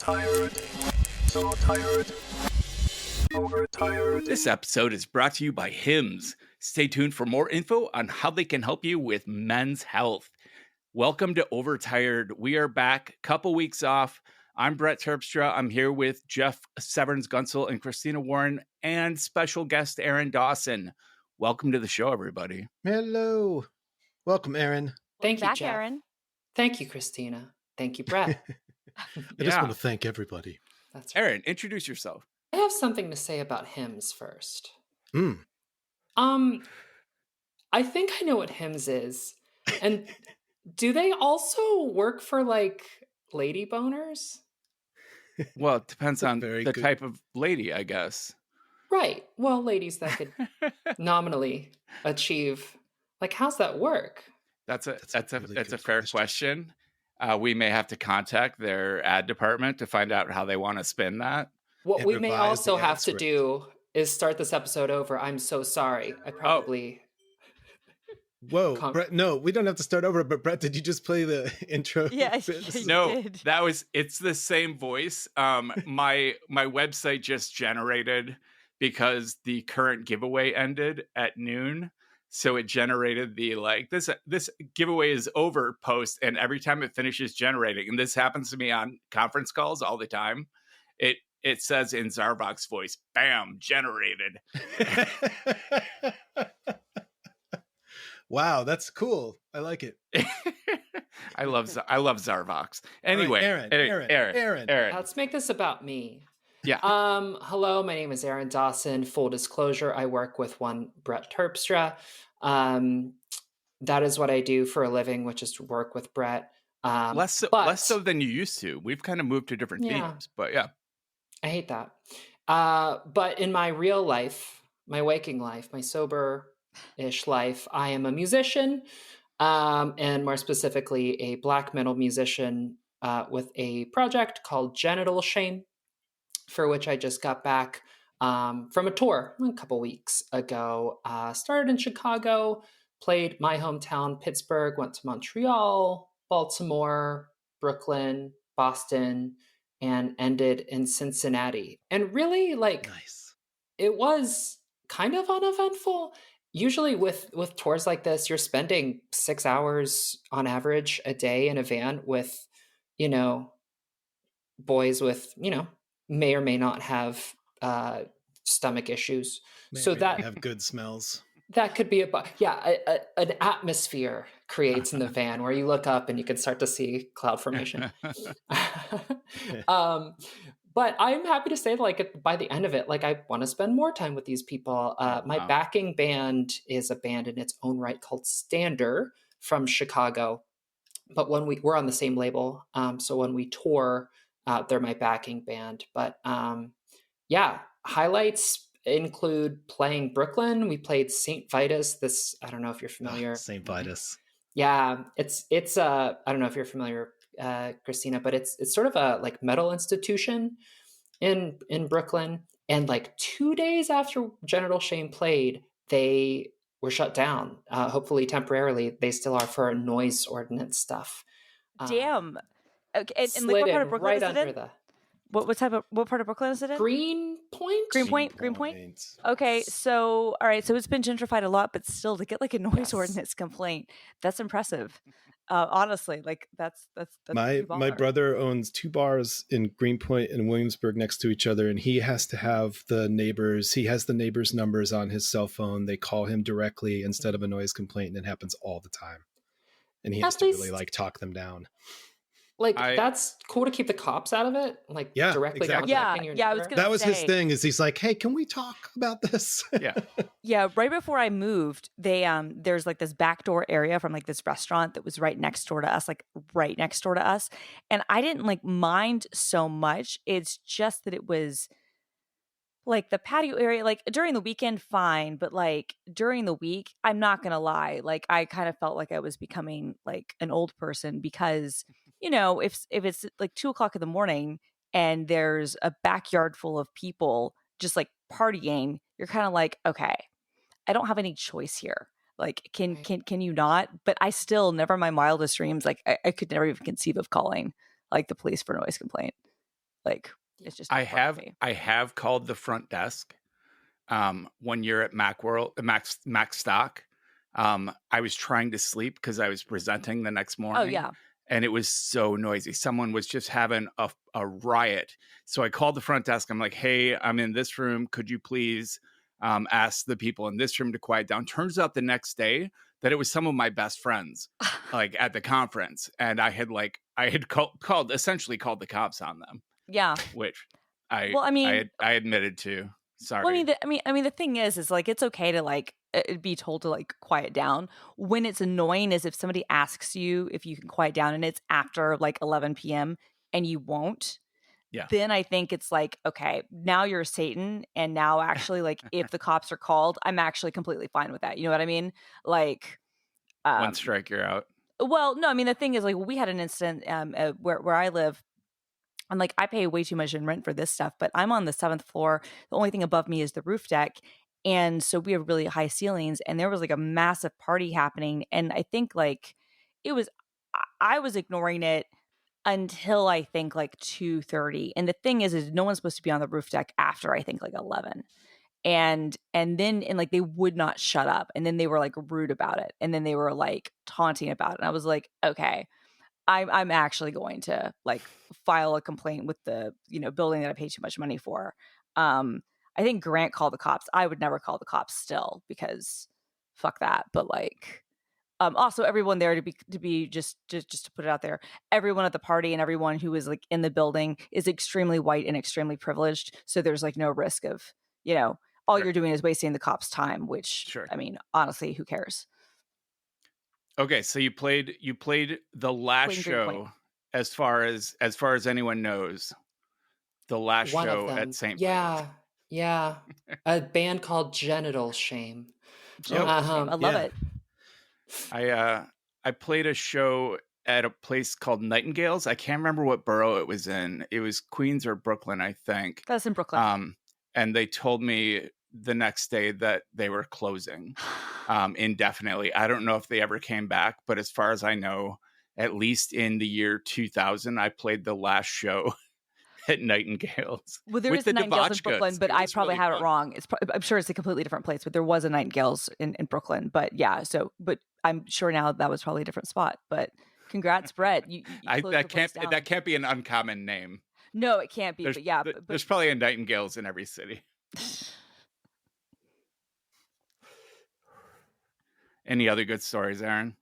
Overtired. So tired. Overtired. This episode is brought to you by Hims. Stay tuned for more info on how they can help you with men's health. Welcome to Overtired. We are back, couple weeks off. I'm Brett Terpstra. I'm here with Jeff Severns Gunsel and Christina Warren and special guest Erin Dawson. Welcome to the show, everybody. Hello. Welcome, Erin. Thank you, back, Jeff. Erin. Thank you, Christina. Thank you, Brett. I just want to thank everybody. That's right. Erin, introduce yourself. I have something to say about hymns first. Mm. I think I know what hymns is. And do they also work for like lady boners? Well, it depends on Very the good. type of lady, I guess. Right. Well, ladies that could nominally achieve. Like, how's that work? That's a really fair good question. question. We may have to contact their ad department to find out how they want to spin that. What And we may revise also the ad have to script. do is start this episode over. I'm so sorry. I probably... Whoa, Com- Brett. No, we don't have to start over. But Brett, did you just play the intro? Yeah, bit? you No, did. it's the same voice. My website just generated because the current giveaway ended at noon. So it generated the this giveaway is over post, and every time it finishes generating, and this happens to me on conference calls all the time, it says in Zarvok's voice, "Bam, generated." Wow, that's cool. I like it. I love Zarvox. Anyway, All right, Erin. Let's make this about me. Yeah. Hello, my name is Erin Dawson. Full disclosure, I work with one Brett Terpstra. That is what I do for a living, which is to work with Brett. Less so than you used to. We've kind of moved to different Yeah. themes, but yeah. I hate that. But in my real life, my waking life, my sober-ish life, I am a musician, and more specifically, a black metal musician with a project called Genital Shame, for which I just got back from a tour a couple weeks ago. Started in Chicago, played my hometown, Pittsburgh, went to Montreal, Baltimore, Brooklyn, Boston, and ended in Cincinnati. And really, Nice. it was kind of uneventful. Usually with tours like this, you're spending 6 hours on average a day in a van with, boys with, may or may not have stomach issues. So that have good smells. that could be an atmosphere creates in the van where you look up and you can start to see cloud formation. But I'm happy to say, by the end of it, I want to spend more time with these people. My backing band is a band in its own right called Stander from Chicago. But when we're on the same label, so when we tour, they're my backing band. But highlights include playing Brooklyn. We played St. Vitus. I don't know if you're familiar. St. Vitus. Yeah, it's I don't know if you're familiar, Christina, but it's sort of a metal institution in Brooklyn. And 2 days after Genital Shame played, they were shut down. Hopefully temporarily. They still are for noise ordinance stuff. Damn. Okay, and Slid what part of in Brooklyn right is it under in? the what part of Brooklyn is it in? Greenpoint. Greenpoint. Okay, so all right, so it's been gentrified a lot, but still to get a noise Yes. ordinance complaint, that's impressive. Honestly, that's My pretty baller. brother owns 2 bars in Greenpoint and Williamsburg next to each other, and he has to have the neighbors. He has the neighbors' numbers on his cell phone. They call him directly instead of a noise complaint, and it happens all the time. And he has At to least- really talk them down. That's cool to keep the cops out of it. Yeah, directly exactly. contacting your Yeah, I was neighbor. gonna That was his say. thing. Is he's like, hey, can we talk about this? Yeah. Yeah, right before I moved, they there's this backdoor area from this restaurant that was right next door to us, and I didn't mind so much. It's just that it was the patio area, during the weekend, fine, but during the week, I'm not gonna lie, I kind of felt like I was becoming an old person because if it's 2:00 in the morning and there's a backyard full of people just partying, you're kind of okay, I don't have any choice here. Can you not? But I still, never in my wildest dreams, I could never even conceive of calling the police for noise complaint. Like it's just I too far for have me. I have called the front desk one year at Mac Stock. I was trying to sleep because I was presenting the next Oh morning, yeah. and it was so noisy. Someone was just having a riot. So I called the front desk. I'm like, hey, I'm in this room. Could you please ask the people in this room to quiet down? Turns out the next day that it was some of my best friends, like at the conference, and I had called essentially called the cops on them, Yeah. which Well, I mean, I admitted to. Sorry. well, I mean, the thing is like it's okay to like be told to like quiet down. When it's annoying is if somebody asks you if you can quiet down and it's after like 11 p.m. and you won't. Yeah. Then I think it's like, okay, now you're Satan, and now actually, like, if the cops are called, I'm actually completely fine with that. You know what I mean? Like, One strike, you're out. well, no, I mean the thing is, like, we had an incident where I live. And like I pay way too much in rent for this stuff, but I'm on the 7th floor. The only thing above me is the roof deck. And so we have really high ceilings, and there was like a massive party happening. And I think like it was, I was ignoring it until I think like 2:30. And the thing is no one's supposed to be on the roof deck after I think like 11. And like they would not shut up. And then they were like rude about it. And then they were like taunting about it. And I was like, okay, I'm actually going to like file a complaint with the, building that I pay too much money for. I think Grant called the cops. I would never call the cops still because fuck that. But like, also everyone there to be just to put it out there, everyone at the party and everyone who is like in the building is extremely white and extremely privileged. So there's like no risk of, all Sure. you're doing is wasting the cops' time, which Sure. I mean, honestly, who cares? Okay, so you played the last Playing show as far as anyone knows. The last One of show them. at St. Yeah. A band called Genital Shame. Yep. I love yeah. it. I played a show at a place called Nightingales. I can't remember what borough it was in. It was Queens or Brooklyn, I think. That's in Brooklyn. And they told me the next day that they were closing indefinitely. I don't know if they ever came back, but as far as I know, at least in the year 2000, I played the last show at Nightingales. Well, there with is the Nightingales in Brooklyn, Debauchkoods. but It I was probably really have fun. it wrong. I'm sure it's a completely different place, but there was a Nightingales in Brooklyn. But yeah, but I'm sure now that was probably a different spot. But congrats, Brett. You closed the place down. That can't be an uncommon name. No, it can't be. There's, but yeah, there's probably a Nightingales in every city. Any other good stories, Erin?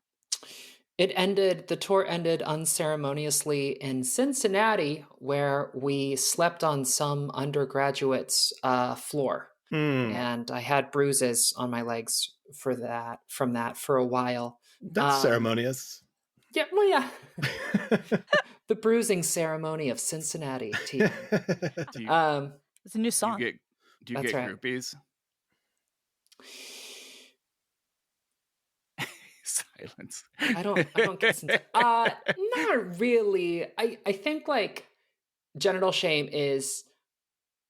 The tour ended unceremoniously in Cincinnati, where we slept on some undergraduate's floor. And I had bruises on my legs from that for a while. That's ceremonious. Yeah, well, yeah. The bruising ceremony of Cincinnati. Do you, it's a new song. do you That's get right. groupies? Silence. I don't kiss and not really. I think like Genital Shame is,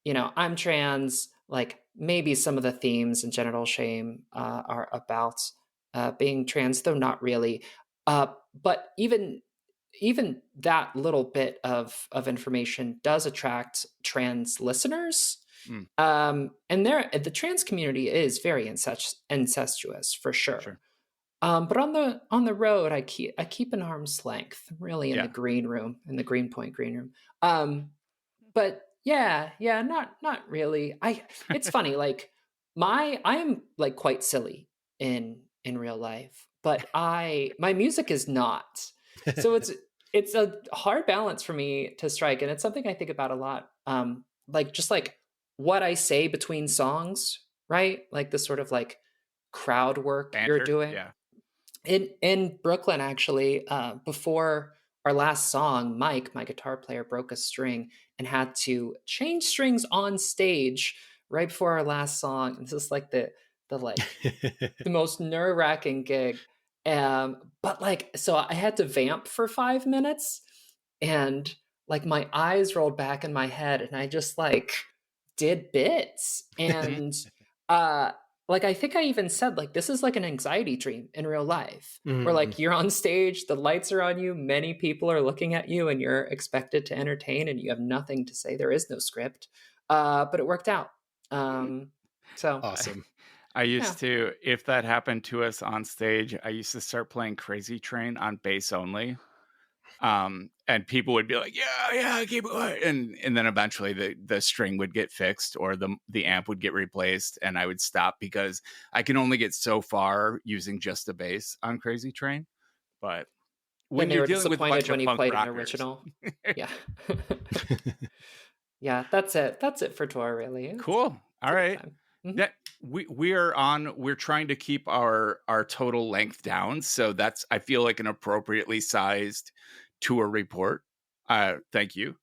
I'm trans, like maybe some of the themes in Genital Shame are about being trans, though not really. But even that little bit of information does attract trans listeners. And the trans community is very incestuous for sure. But on the road, I keep an arm's length, really in the green room, in the Greenpoint green room. But yeah, not really. It's funny, like I am like quite silly in real life, but my music is not. So it's a hard balance for me to strike, and it's something I think about a lot. Like just like what I say between songs, right? Like the sort of like crowd work you're doing. Yeah. In Brooklyn, actually, before our last song, Mike, my guitar player, broke a string and had to change strings on stage right before our last song. This is like the most nerve-wracking gig. But like, so I had to vamp for 5 minutes, and like my eyes rolled back in my head, and I just like did bits, and like, I think I even said, like, this is like an anxiety dream in real life, where Mm. like you're on stage, the lights are on you, many people are looking at you, and you're expected to entertain, and you have nothing to say. There is no script, but it worked out. So Awesome. I yeah, used to, if that happened to us on stage, I used to start playing Crazy Train on bass only. And people would be like, yeah, keep going. And then eventually the string would get fixed or the amp would get replaced and I would stop because I can only get so far using just the bass on Crazy Train. But and when they you're were dealing with a bunch disappointed of when you punk played an rockers, original. Yeah. Yeah, that's it. That's it for tour, really. cool. All It's a good right. time. Mhm. That we're trying to keep our total length down. So that's, I feel like, an appropriately sized tour report. Thank you.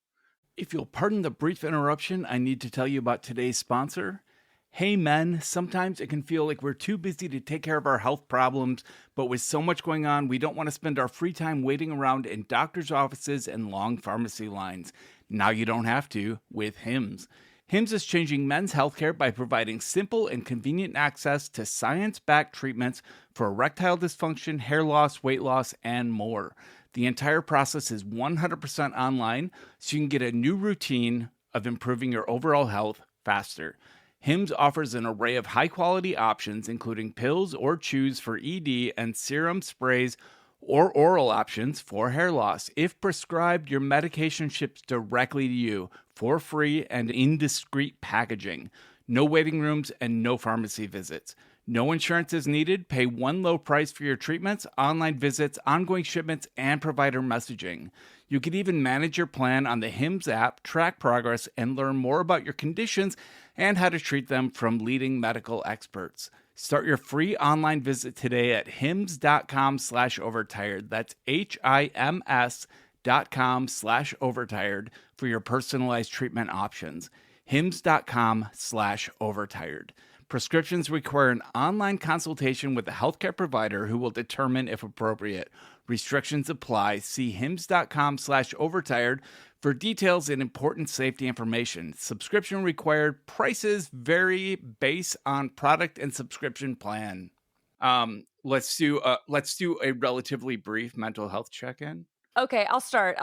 If you'll pardon the brief interruption, I need to tell you about today's sponsor. Hey men, sometimes it can feel like we're too busy to take care of our health problems, but with so much going on, we don't want to spend our free time waiting around in doctor's offices and long pharmacy lines. Now you don't have to with Hims. Hims is changing men's healthcare by providing simple and convenient access to science-backed treatments for erectile dysfunction, hair loss, weight loss, and more. The entire process is 100% online, so you can get a new routine of improving your overall health faster. Hims offers an array of high-quality options, including pills or chews for ED and serum, sprays, or oral options for hair loss. If prescribed, your medication ships directly to you for free and in discreet packaging. No waiting rooms and no pharmacy visits. No insurance is needed. Pay one low price for your treatments, online visits, ongoing shipments, and provider messaging. You can even manage your plan on the Hims app, track progress, and learn more about your conditions and how to treat them from leading medical experts. Start your free online visit today at hims.com/overtired. That's HIMS.com/overtired for your personalized treatment options. hims.com/overtired. Prescriptions require an online consultation with a healthcare provider who will determine if appropriate. Restrictions apply. See hims.com/overtired for details and important safety information. Subscription required. Prices vary based on product and subscription plan. Let's do a relatively brief mental health check-in. Okay, I'll start.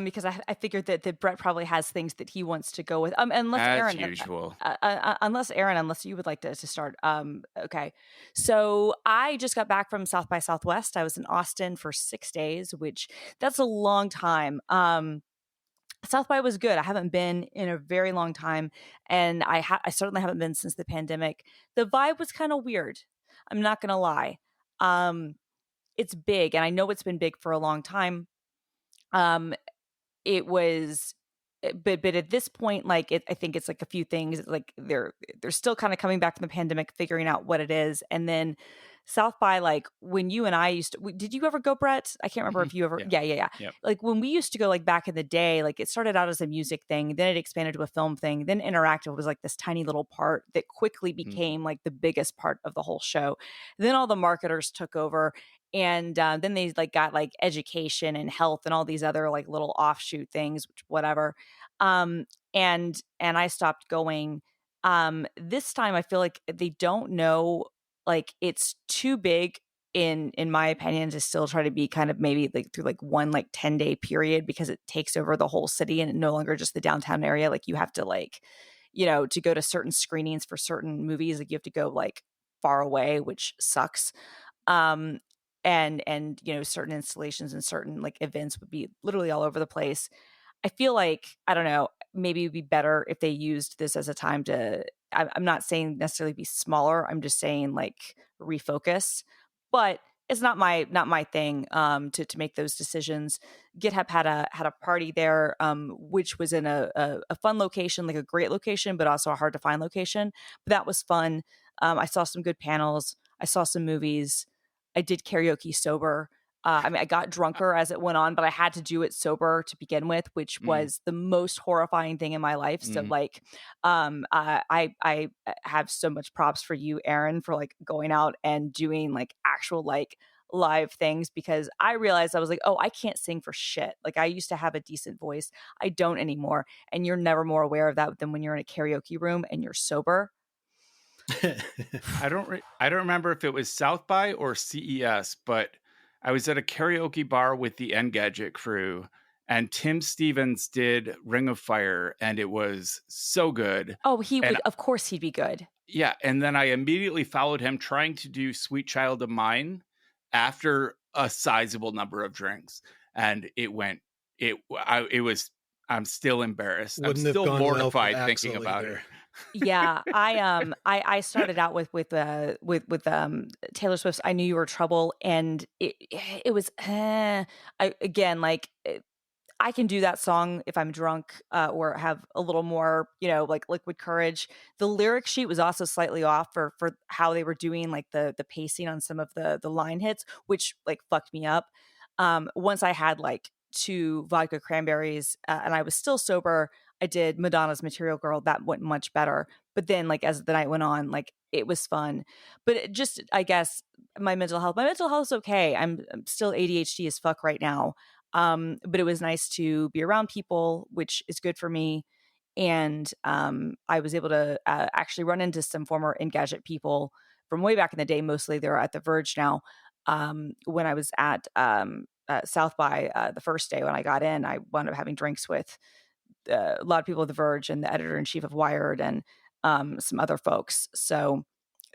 Because I figured that Brett probably has things that he wants to go with. Unless As Erin, usual. unless you would like to start. Okay. So I just got back from South by Southwest. I was in Austin for 6 days, which that's a long time. South by was good. I haven't been in a very long time, and I certainly haven't been since the pandemic. The vibe was kind of weird. I'm not gonna lie. Um, it's big, and I know it's been big for a long time. Um, it was but at this point, like, I think it's like a few things, like they're still kind of coming back from the pandemic, figuring out what it is. And then South by, like, when you and I used to, did you ever go, Brett? I can't remember if you ever. Yeah. Yeah. Yep. Like when we used to go, like back in the day, like it started out as a music thing, then it expanded to a film thing, then interactive was like this tiny little part that quickly became like the biggest part of the whole show. Then all the marketers took over, and then they like got like education and health and all these other like little offshoot things, which whatever. um and I stopped going. This time I feel like they don't know, like it's too big, in my opinion, to still try to be kind of maybe like through like one like 10-day period, because it takes over the whole city and no longer just the downtown area. Like you have to, like, to go to certain screenings for certain movies, like you have to go like far away, which sucks. um and certain installations and certain like events would be literally all over the place. I feel like, I don't know, maybe it'd be better if they used this as a time to, I'm not saying necessarily be smaller, I'm just saying like refocus. But it's not my thing to make those decisions. GitHub had a party there, which was in a fun location, like a great location, but also a hard to find location. But that was fun. I saw some good panels. I saw some movies. I did karaoke sober. I mean, I got drunker as it went on, but I had to do it sober to begin with, which was the most horrifying thing in my life. So, like, I have so much props for you, Erin, for like going out and doing like actual like live things, because I realized I was like, oh, I can't sing for shit. Like I used to have a decent voice. I don't anymore. And you're never more aware of that than when you're in a karaoke room and you're sober. I don't remember if it was South by or CES, but I was at a karaoke bar with the Engadget crew, and Tim Stevens did Ring of Fire, and it was so good. Oh, he And would, of course he'd be good. yeah, and then I immediately followed him trying to do Sweet Child of Mine after a sizable number of drinks, and it was. I'm still embarrassed. Wouldn't I'm have still gone well for mortified thinking Axel about either. it. Yeah, I started out with Taylor Swift's "I Knew You Were Trouble," and it was again like I can do that song if I'm drunk or have a little more, like liquid courage. The lyric sheet was also slightly off for how they were doing like the pacing on some of the line hits, which like fucked me up. Once I had like 2 vodka cranberries and I was still sober, I did Madonna's Material Girl. That went much better. But then like as the night went on, like it was fun. But it just, I guess, my mental health is okay. I'm still ADHD as fuck right now. But it was nice to be around people, which is good for me. And I was able to actually run into some former Engadget people from way back in the day. Mostly they're at the Verge now. When I was at South by the first day when I got in, I wound up having drinks with a lot of people at the Verge and the editor-in-chief of Wired and some other folks. So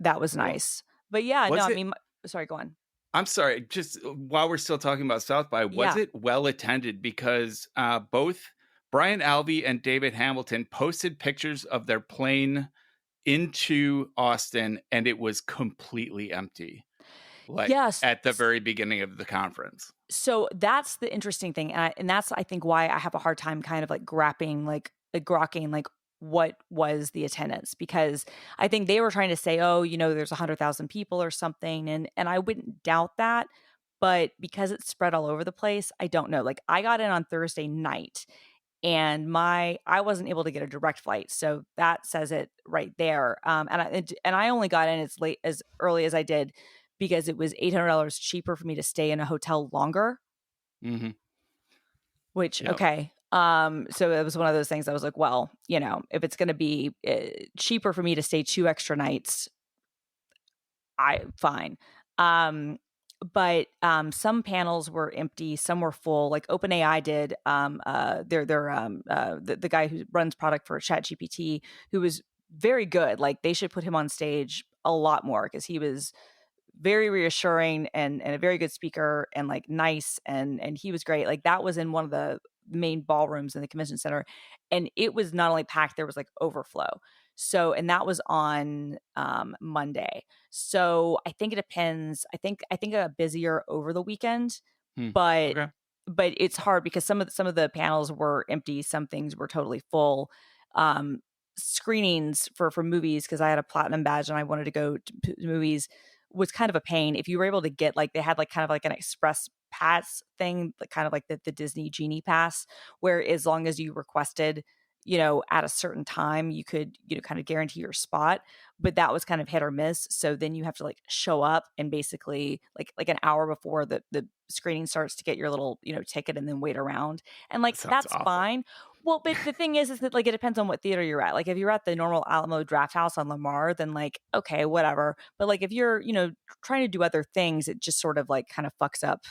that was Cool. nice. But yeah, no, Was I it? mean, sorry, go on. I'm sorry, just while we're still talking about South by, was Yeah. it well attended? Because both Brian Alvey and David Hamilton posted pictures of their plane into Austin, and it was completely empty, like Yes. at the very beginning of the conference. So that's the interesting thing, and that's I think why I have a hard time kind of like grokking like what was the attendance, because I think they were trying to say, oh, there's 100,000 people or something, and I wouldn't doubt that, but because it's spread all over the place, I don't know. Like I got in on Thursday night, and I wasn't able to get a direct flight, so that says it right there. And I only got in as early as I did because it was $800 cheaper for me to stay in a hotel longer. Mm-hmm. Which Yep. okay, so it was one of those things. I was like, well, if it's going to be cheaper for me to stay 2 extra nights, fine. But some panels were empty, some were full. Like OpenAI did. The guy who runs product for ChatGPT, who was very good. Like they should put him on stage a lot more because he was very reassuring and a very good speaker and like nice and he was great. Like that was in one of the main ballrooms in the convention center, and it was not only packed, there was like overflow. So, and that was on Monday. So I think it depends. I think a busier over the weekend, but Okay. but it's hard because some of the panels were empty, some things were totally full. Screenings for movies, because I had a platinum badge and I wanted to go to movies, was kind of a pain. If you were able to get like, they had like kind of like an express pass thing, like kind of like the Disney Genie pass, where as long as you requested, at a certain time, you could, kind of guarantee your spot. But that was kind of hit or miss. So then you have to like show up and basically like an hour before the screening starts to get your little, ticket and then wait around. And like, That sounds that's awful. fine. Well, but the thing is that like, it depends on what theater you're at. Like if you're at the normal Alamo Draft House on Lamar, then like, okay, whatever. But like if you're, trying to do other things, it just sort of like kind of fucks up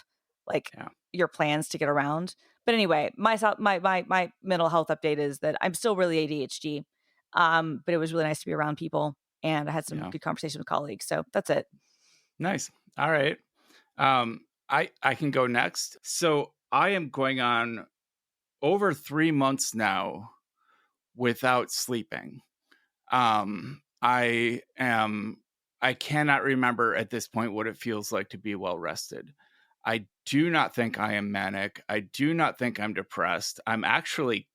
like your plans to get around. But anyway, my mental health update is that I'm still really ADHD. But it was really nice to be around people, and I had some good conversation with colleagues. So that's it. Nice. All right. I can go next. So I am going on over 3 months now without sleeping. I cannot remember at this point what it feels like to be well rested. I do not think I am manic. I do not think I'm depressed. I'm actually,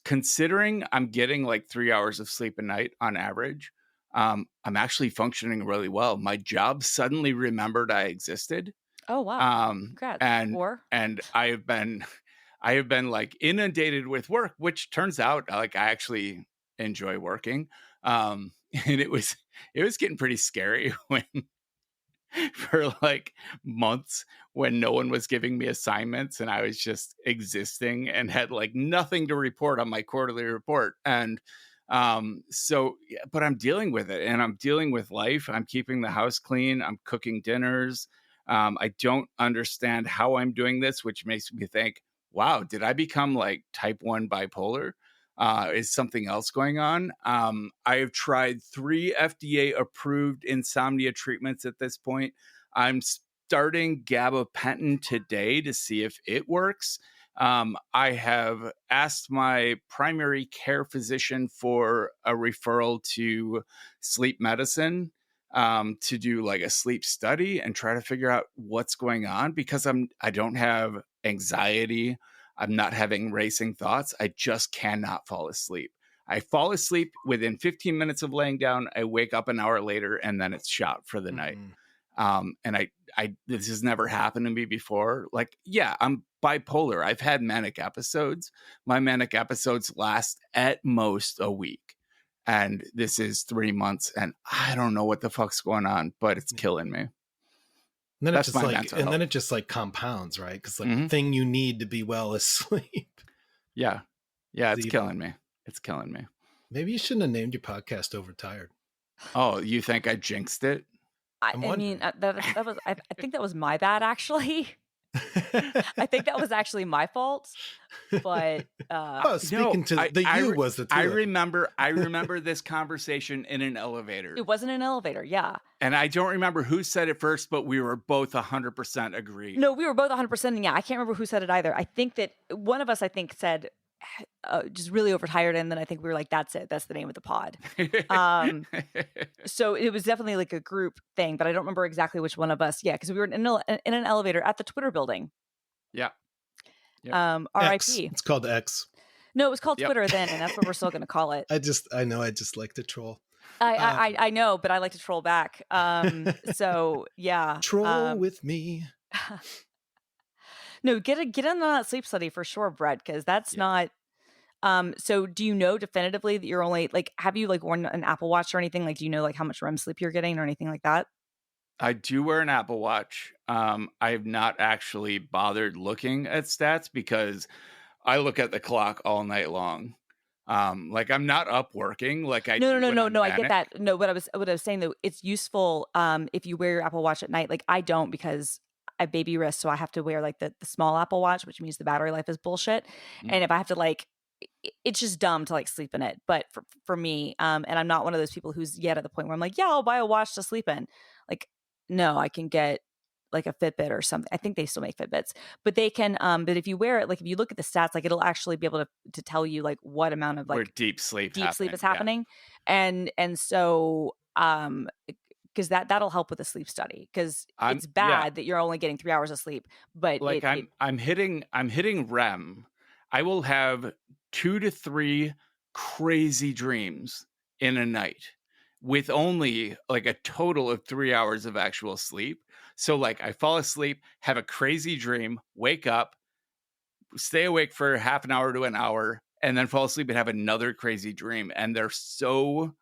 considering I'm getting like 3 hours of sleep a night on average, I'm actually functioning really well. My job suddenly remembered I existed. Oh wow! Congrats. And I have been like inundated with work, which turns out like I actually enjoy working. And it was getting pretty scary when for like months when no one was giving me assignments and I was just existing and had like nothing to report on my quarterly report. And So, yeah, but I'm dealing with it, and I'm dealing with life. I'm keeping the house clean. I'm cooking dinners. I don't understand how I'm doing this, which makes me think, wow, did I become like type 1 bipolar? Is something else going on? I have tried 3 FDA approved insomnia treatments at this point. I'm starting gabapentin today to see if it works. I have asked my primary care physician for a referral to sleep medicine, to do like a sleep study and try to figure out what's going on, because I don't have anxiety. I'm not having racing thoughts. I just cannot fall asleep. I fall asleep within 15 minutes of laying down. I wake up an hour later, and then it's shot for the night. And I this has never happened to me before. Like, yeah, I'm bipolar. I've had manic episodes. My manic episodes last at most a week. And this is 3 months, and I don't know what the fuck's going on, but it's killing me. And then That's it just my like, mental and then health. it just like compounds, right? Because like Mhm. the thing you need to be well is sleep. Yeah. Yeah, it's Leave it. killing me. It's killing me. Maybe you shouldn't have named your podcast Overtired. Oh, you think I jinxed it? I I'm mean, wondering. that was. I think that was my bad, actually. I think that was actually my fault. But Oh, speaking to the you was the two I of you. remember this conversation in an elevator. it wasn't an elevator. Yeah. And I don't remember who said it first, but we were both 100% agreed. No, we were both 100%. Yeah, I can't remember who said it either. I think that one of us, said just really overtired, and then I think we were like, "That's it. That's the name of the pod." So it was definitely like a group thing, but I don't remember exactly which one of us. Yeah, because we were in an elevator at the Twitter building. Yeah. Yep. X. R.I.P. It's called X. No, it was called Yep. Twitter then, and that's what we're still going to call it. I just like to troll. I know, but I like to troll back. So yeah, Troll with me. No, get on that sleep study for sure, Brett, because that's not. So do you know definitively that you're only like, have you like worn an Apple Watch or anything? Like, do you know like how much REM sleep you're getting or anything like that? I do wear an Apple Watch. I have not actually bothered looking at stats because I look at the clock all night long. Like I'm not up working. Like I No. when I'm I get manic. that. No, what I was saying though, it's useful if you wear your Apple Watch at night. Like I don't, because I have baby wrist, so I have to wear like the small Apple Watch, which means the battery life is bullshit. And if I have to like, it's just dumb to like sleep in it. But for me, and I'm not one of those people who's yet at the point where I'm like, yeah, I'll buy a watch to sleep in. Like, no, I can get like a Fitbit or something. I think they still make Fitbits, but they can. But if you wear it, like if you look at the stats, like it'll actually be able to tell you like what amount of Where like deep sleep is happening, and so because that'll help with the sleep study, because it's bad that you're only getting 3 hours of sleep, but like I'm hitting REM. I will have 2 to 3 crazy dreams in a night with only like a total of 3 hours of actual sleep. So like I fall asleep, have a crazy dream, wake up, stay awake for half an hour to an hour, and then fall asleep and have another crazy dream. And they're so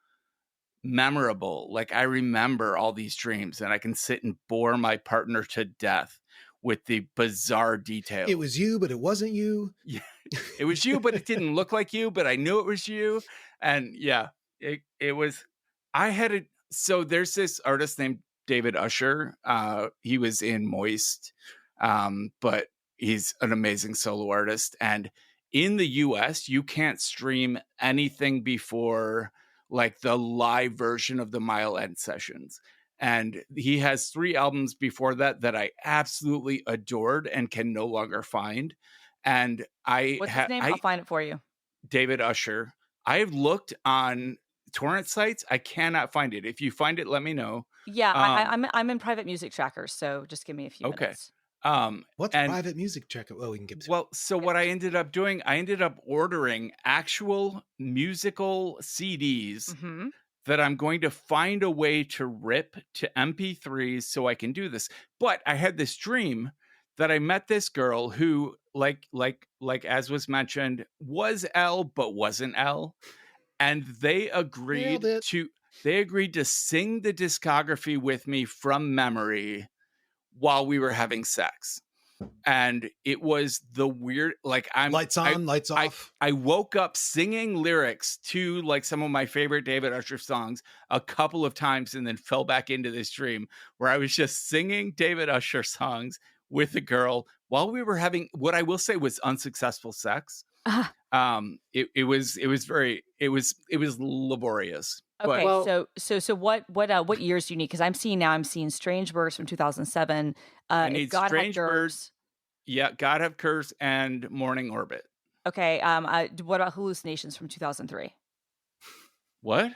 memorable. Like I remember all these dreams, and I can sit and bore my partner to death with the bizarre details. It was you, but it wasn't you. Yeah, it was you, but it didn't look like you, but I knew it was you. And yeah, it was. So there's this artist named David Usher. He was in Moist, but he's an amazing solo artist. And in the US, you can't stream anything before like the live version of the Mile End Sessions. And he has 3 albums before that I absolutely adored and can no longer find. And what's his name? I'll find it for you. David Usher. I've looked on torrent sites. I cannot find it. If you find it, let me know. Yeah, I'm in private music trackers, so just give me a few minutes. What's private music tracker? Oh, we can get to well, so what I ended up doing, I ended up ordering actual musical CDs that I'm going to find a way to rip to MP3s so I can do this. But I had this dream that I met this girl who, like as was mentioned, was L but wasn't L, and they agreed to sing the discography with me from memory while we were having sex. and it was the weird, like Lights on, lights off. I woke up singing lyrics to like some of my favorite David Usher songs a couple of times, and then fell back into this dream where I was just singing David Usher songs with a girl while we were having what I will say was unsuccessful sex. It was laborious. Okay, Well- so what years do you need? Because I'm seeing Strange Birds from 2007. I If need God Had Strange Curves. Birds. Yeah, God Have Curves and Morning Orbit. Okay, what about Hallucinations from 2003? What?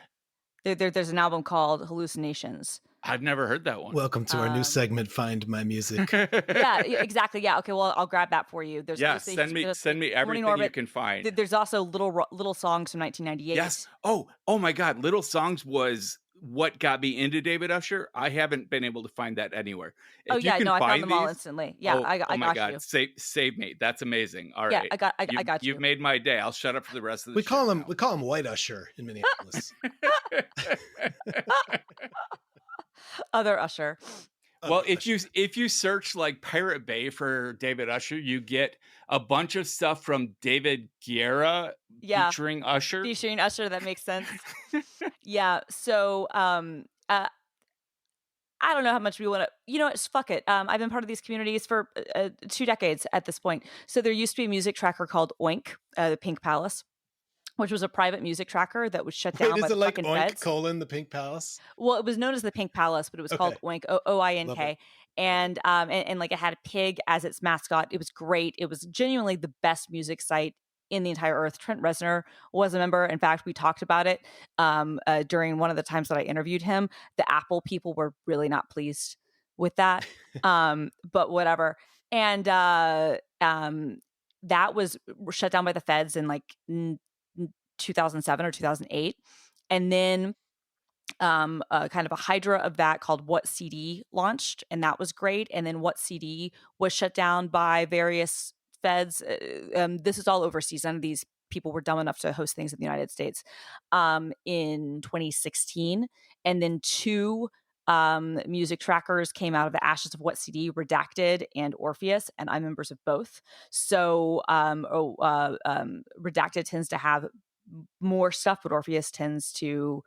There's an album called Hallucinations. I've never heard that one. Welcome to our new segment, Find My Music. Yeah, exactly. Yeah. Okay. Well, I'll grab that for you. There's yeah, send me everything you can find. There's also little songs from 1998. Yes. Oh my God. Little Songs was what got me into David Usher. I haven't been able to find that anywhere. If I find found them all these- instantly. Yeah, I oh my got God. you. Save me. That's amazing. All Yeah, right. I got you. You've made my day. I'll shut up for the rest of the We show call him now. White Usher in Minneapolis. Other Usher. Well, if you search like Pirate Bay for David Usher, you get a bunch of stuff from David Guerra featuring Usher. Featuring Usher, that makes sense. Yeah. So I don't know how much we want to, fuck it. I've been part of these communities for 2 decades at this point. So there used to be a music tracker called Oink, the Pink Palace, which was a private music tracker that was shut down Wait, by is the it like fucking Oink feds. colon the Pink Palace? Well, it was known as the Pink Palace, but it was called Oink, OINK. And like it had a pig as its mascot. It was great. It was genuinely the best music site in the entire earth. Trent Reznor was a member. In fact, we talked about it during one of the times that I interviewed him. The Apple people were really not pleased with that, but whatever. And that was shut down by the feds in like 2007 or 2008. And then kind of a hydra of that called What CD launched, and that was great. And then What CD was shut down by various feds. This is all overseas. None of these people were dumb enough to host things in the United States in 2016. And then 2 music trackers came out of the ashes of What CD, Redacted and Orpheus, and I'm members of both. So Redacted tends to have more stuff, but Orpheus tends to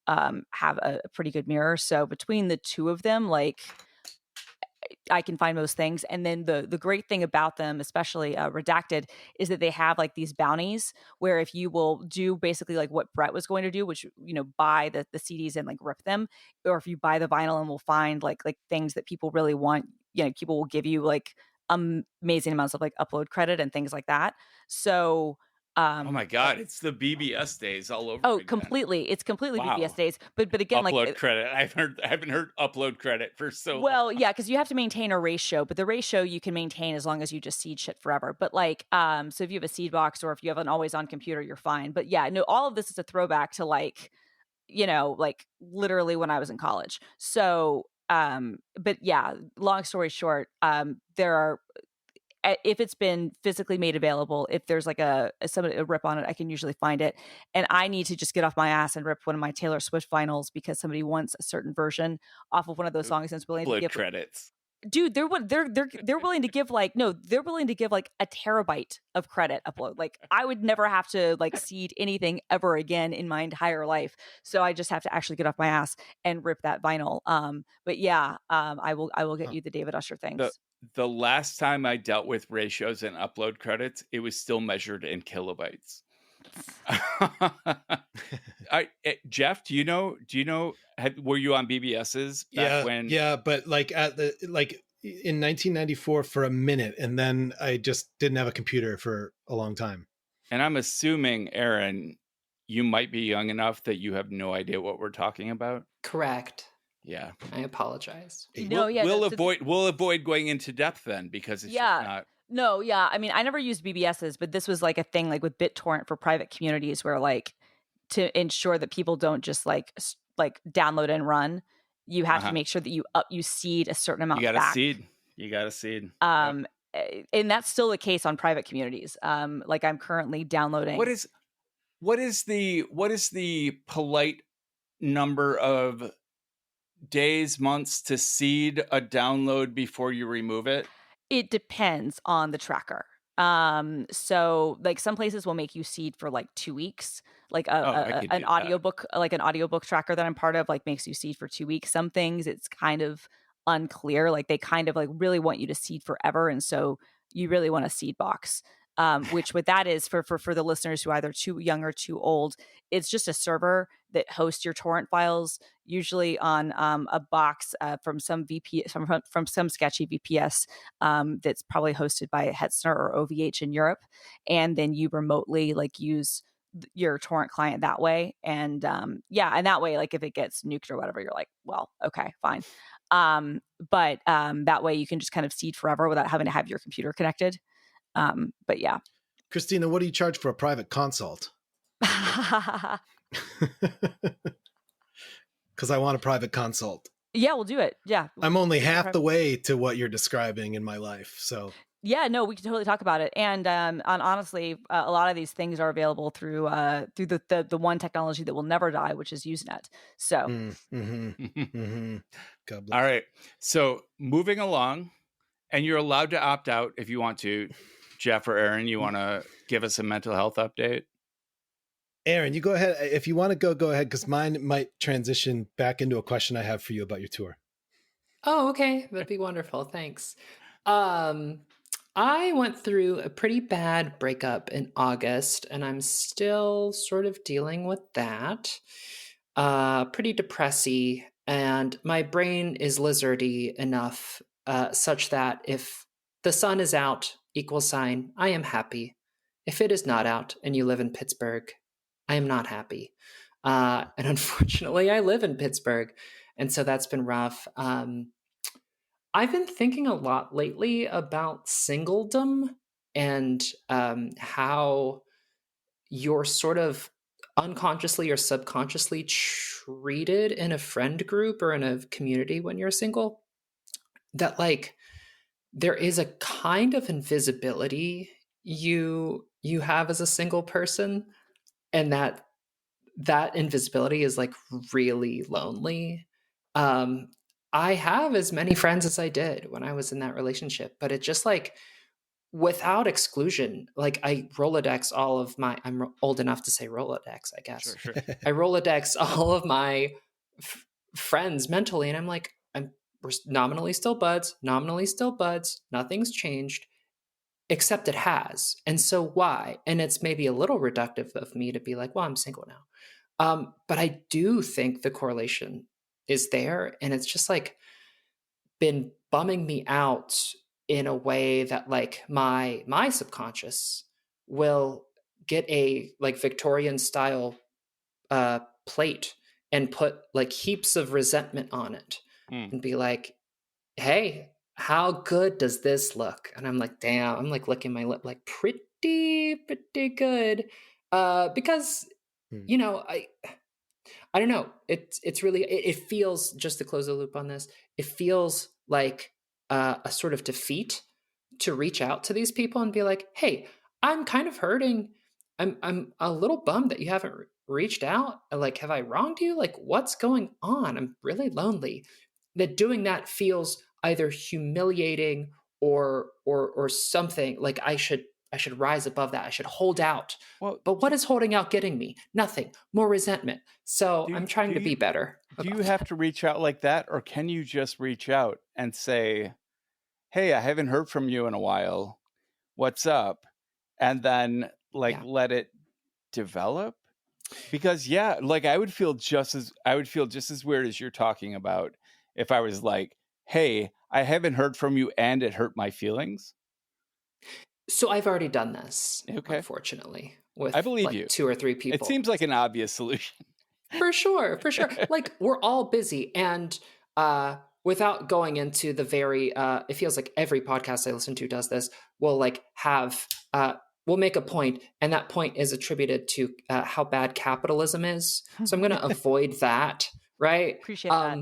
have a pretty good mirror. So between the 2 of them, like I can find most things. And then the great thing about them, especially Redacted, is that they have like these bounties where if you will do basically like what Brett was going to do, which, buy the CDs and like rip them, or if you buy the vinyl and will find like things that people really want, people will give you like amazing amounts of like upload credit and things like that. So oh my God, it's the BBS days all over. Oh, again. completely. It's completely Wow. BBS days. But again, upload credit. I haven't heard upload credit for so long. Well, yeah, because you have to maintain a ratio, but the ratio you can maintain as long as you just seed shit forever. But like, so if you have a seed box or if you have an always on computer, you're fine. But yeah, no, all of this is a throwback to like, like literally when I was in college. So, but yeah, long story short, there are, if it's been physically made available, if there's like a rip on it, I can usually find it. And I need to just get off my ass and rip one of my Taylor Swift vinyls because somebody wants a certain version off of one of those songs and is willing to give credits. Dude, they're willing to give like they're willing to give like a terabyte of credit upload. Like I would never have to like seed anything ever again in my entire life. So I just have to actually get off my ass and rip that vinyl. But yeah, I will get you the David Usher things. The last time I dealt with ratios and upload credits, it was still measured in kilobytes. Jeff, do you know? Were you on BBS's back when? Yeah, but like in 1994 for a minute, and then I just didn't have a computer for a long time. And I'm assuming, Erin, you might be young enough that you have no idea what we're talking about. Correct. Yeah, I apologize. We'll avoid going into depth then because it's just not. No, yeah. I mean, I never used BBSs, but this was like a thing like with BitTorrent for private communities where like to ensure that people don't just like download and run, you have to make sure that you seed a certain amount. You got to seed. And that's still the case on private communities. Like I'm currently downloading. What is the polite number of days, months to seed a download before you remove it? It depends on the tracker. So like some places will make you seed for like 2 weeks. Like I could an do that. audiobook, like an audiobook tracker that I'm part of, like makes you seed for 2 weeks. Some things it's kind of unclear. Like they kind of like really want you to seed forever. And so you really want a seed box. Which what that is for the listeners who are either too young or too old, it's just a server that hosts your torrent files, usually on a box from some from some sketchy VPS that's probably hosted by Hetzner or OVH in Europe, and then you remotely like use your torrent client that way, and and that way, like if it gets nuked or whatever, you're like, well, okay, fine. But that way you can just kind of seed forever without having to have your computer connected. But yeah. Christina, what do you charge for a private consult? Because I want a private consult. Yeah, we'll do it. Yeah. I'm only half the way to what you're describing in my life. So yeah, no, we can totally talk about it. And honestly, a lot of these things are available through the one technology that will never die, which is Usenet. So God bless. All right. So moving along, and you're allowed to opt out if you want to. Jeff or Erin, you want to give us a mental health update? Erin, you go ahead. If you want to go ahead, because mine might transition back into a question I have for you about your tour. Oh, okay. That'd be wonderful. Thanks. I went through a pretty bad breakup in August, and I'm still sort of dealing with that. Pretty depressy, and my brain is lizardy enough such that if the sun is out, equal sign, I am happy. If it is not out and you live in Pittsburgh, I am not happy. And unfortunately, I live in Pittsburgh, and so that's been rough. I've been thinking a lot lately about singledom and how you're sort of unconsciously or subconsciously treated in a friend group or in a community when you're single. That like there is a kind of invisibility you have as a single person, and that invisibility is like really lonely. I have as many friends as I did when I was in that relationship, but it just like without exclusion, like I Rolodex all of my, I'm old enough to say Rolodex, I guess. Sure. I Rolodex all of my friends mentally, and I'm like, we're nominally still buds, nothing's changed, except it has. And so why? And it's maybe a little reductive of me to be like, well, I'm single now. But I do think the correlation is there, and it's just like been bumming me out in a way that like my subconscious will get a like Victorian style plate and put like heaps of resentment on it and be like, hey, how good does this look? And I'm like, damn, I'm like licking my lip like pretty good. Because you know, I don't know. It's really it feels, just to close the loop on this, it feels like a sort of defeat to reach out to these people and be like, hey, I'm kind of hurting. I'm a little bummed that you haven't reached out. Like, have I wronged you? Like, what's going on? I'm really lonely. That doing that feels either humiliating or something like I should rise above that. I should hold out. Well, but what is holding out getting me? Nothing. More resentment. So I'm trying to be better. Do you have to reach out like that, or can you just reach out and say, hey, I haven't heard from you in a while. What's up? And then let it develop? Because like I would feel just as weird as you're talking about if I was like, hey, I haven't heard from you and it hurt my feelings. So I've already done this, unfortunately, with I believe like you. 2 or 3 people. It seems like an obvious solution. For sure. Like we're all busy, and without going into the very it feels like every podcast I listen to does this, we'll like have we'll make a point, and that point is attributed to how bad capitalism is. So I'm going to avoid that, right? Appreciate that.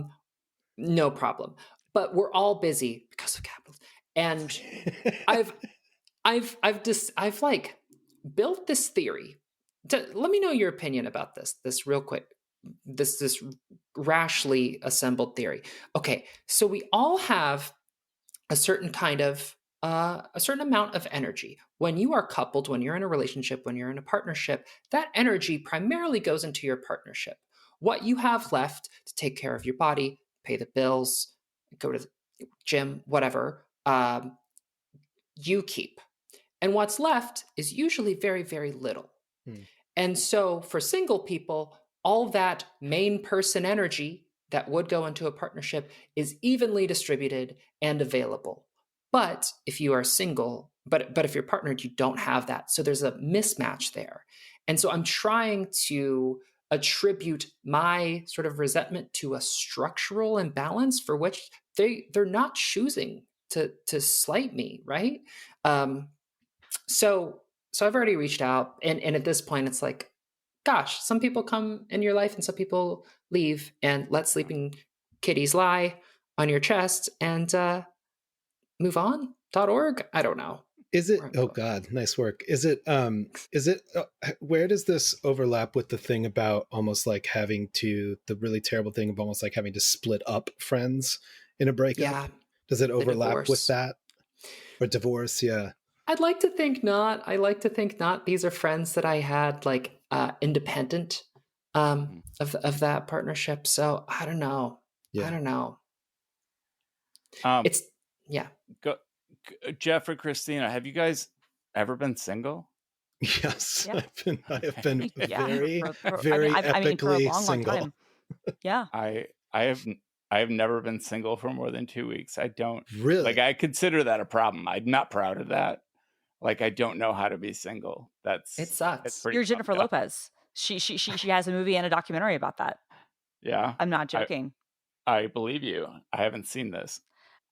No problem. But we're all busy because of capitalism. And I've like built this theory. Let me know your opinion about this real quick. This rashly assembled theory. Okay, so we all have a certain kind of a certain amount of energy. When you are coupled, when you're in a relationship, when you're in a partnership, that energy primarily goes into your partnership. What you have left to take care of your body, pay the bills, go to the gym, whatever, you keep. And what's left is usually very, very little. Hmm. And so for single people, all that main person energy that would go into a partnership is evenly distributed and available. But if you are single, but if you're partnered, you don't have that. So there's a mismatch there. And so I'm trying to attribute my sort of resentment to a structural imbalance for which they're not choosing to slight me, right? So I've already reached out, and at this point it's like, gosh, some people come in your life and some people leave, and let sleeping kitties lie on your chest and move on.org. I don't know. Is it, oh God, nice work. Is it where does this overlap with the thing about almost like having to, the really terrible thing of almost like having to split up friends in a breakup? Yeah. Does it overlap divorce. with that? Or divorce? Yeah. I'd like to think not. I like to think not. These are friends that I had like independent of that partnership. So I don't know. Yeah. I don't know. It's Jeff or Christina, have you guys ever been single? Yes, Yeah. I have been Yeah. very I mean, for a epically long single. time. Yeah. I have never been single for more than 2 weeks. I don't Really? like, I consider that a problem. I'm not proud of that. Like, I don't know how to be single. It sucks. It's pretty You're Jennifer fucked up. Lopez. She has a movie and a documentary about that. Yeah. I'm not joking. I believe you. I haven't seen this.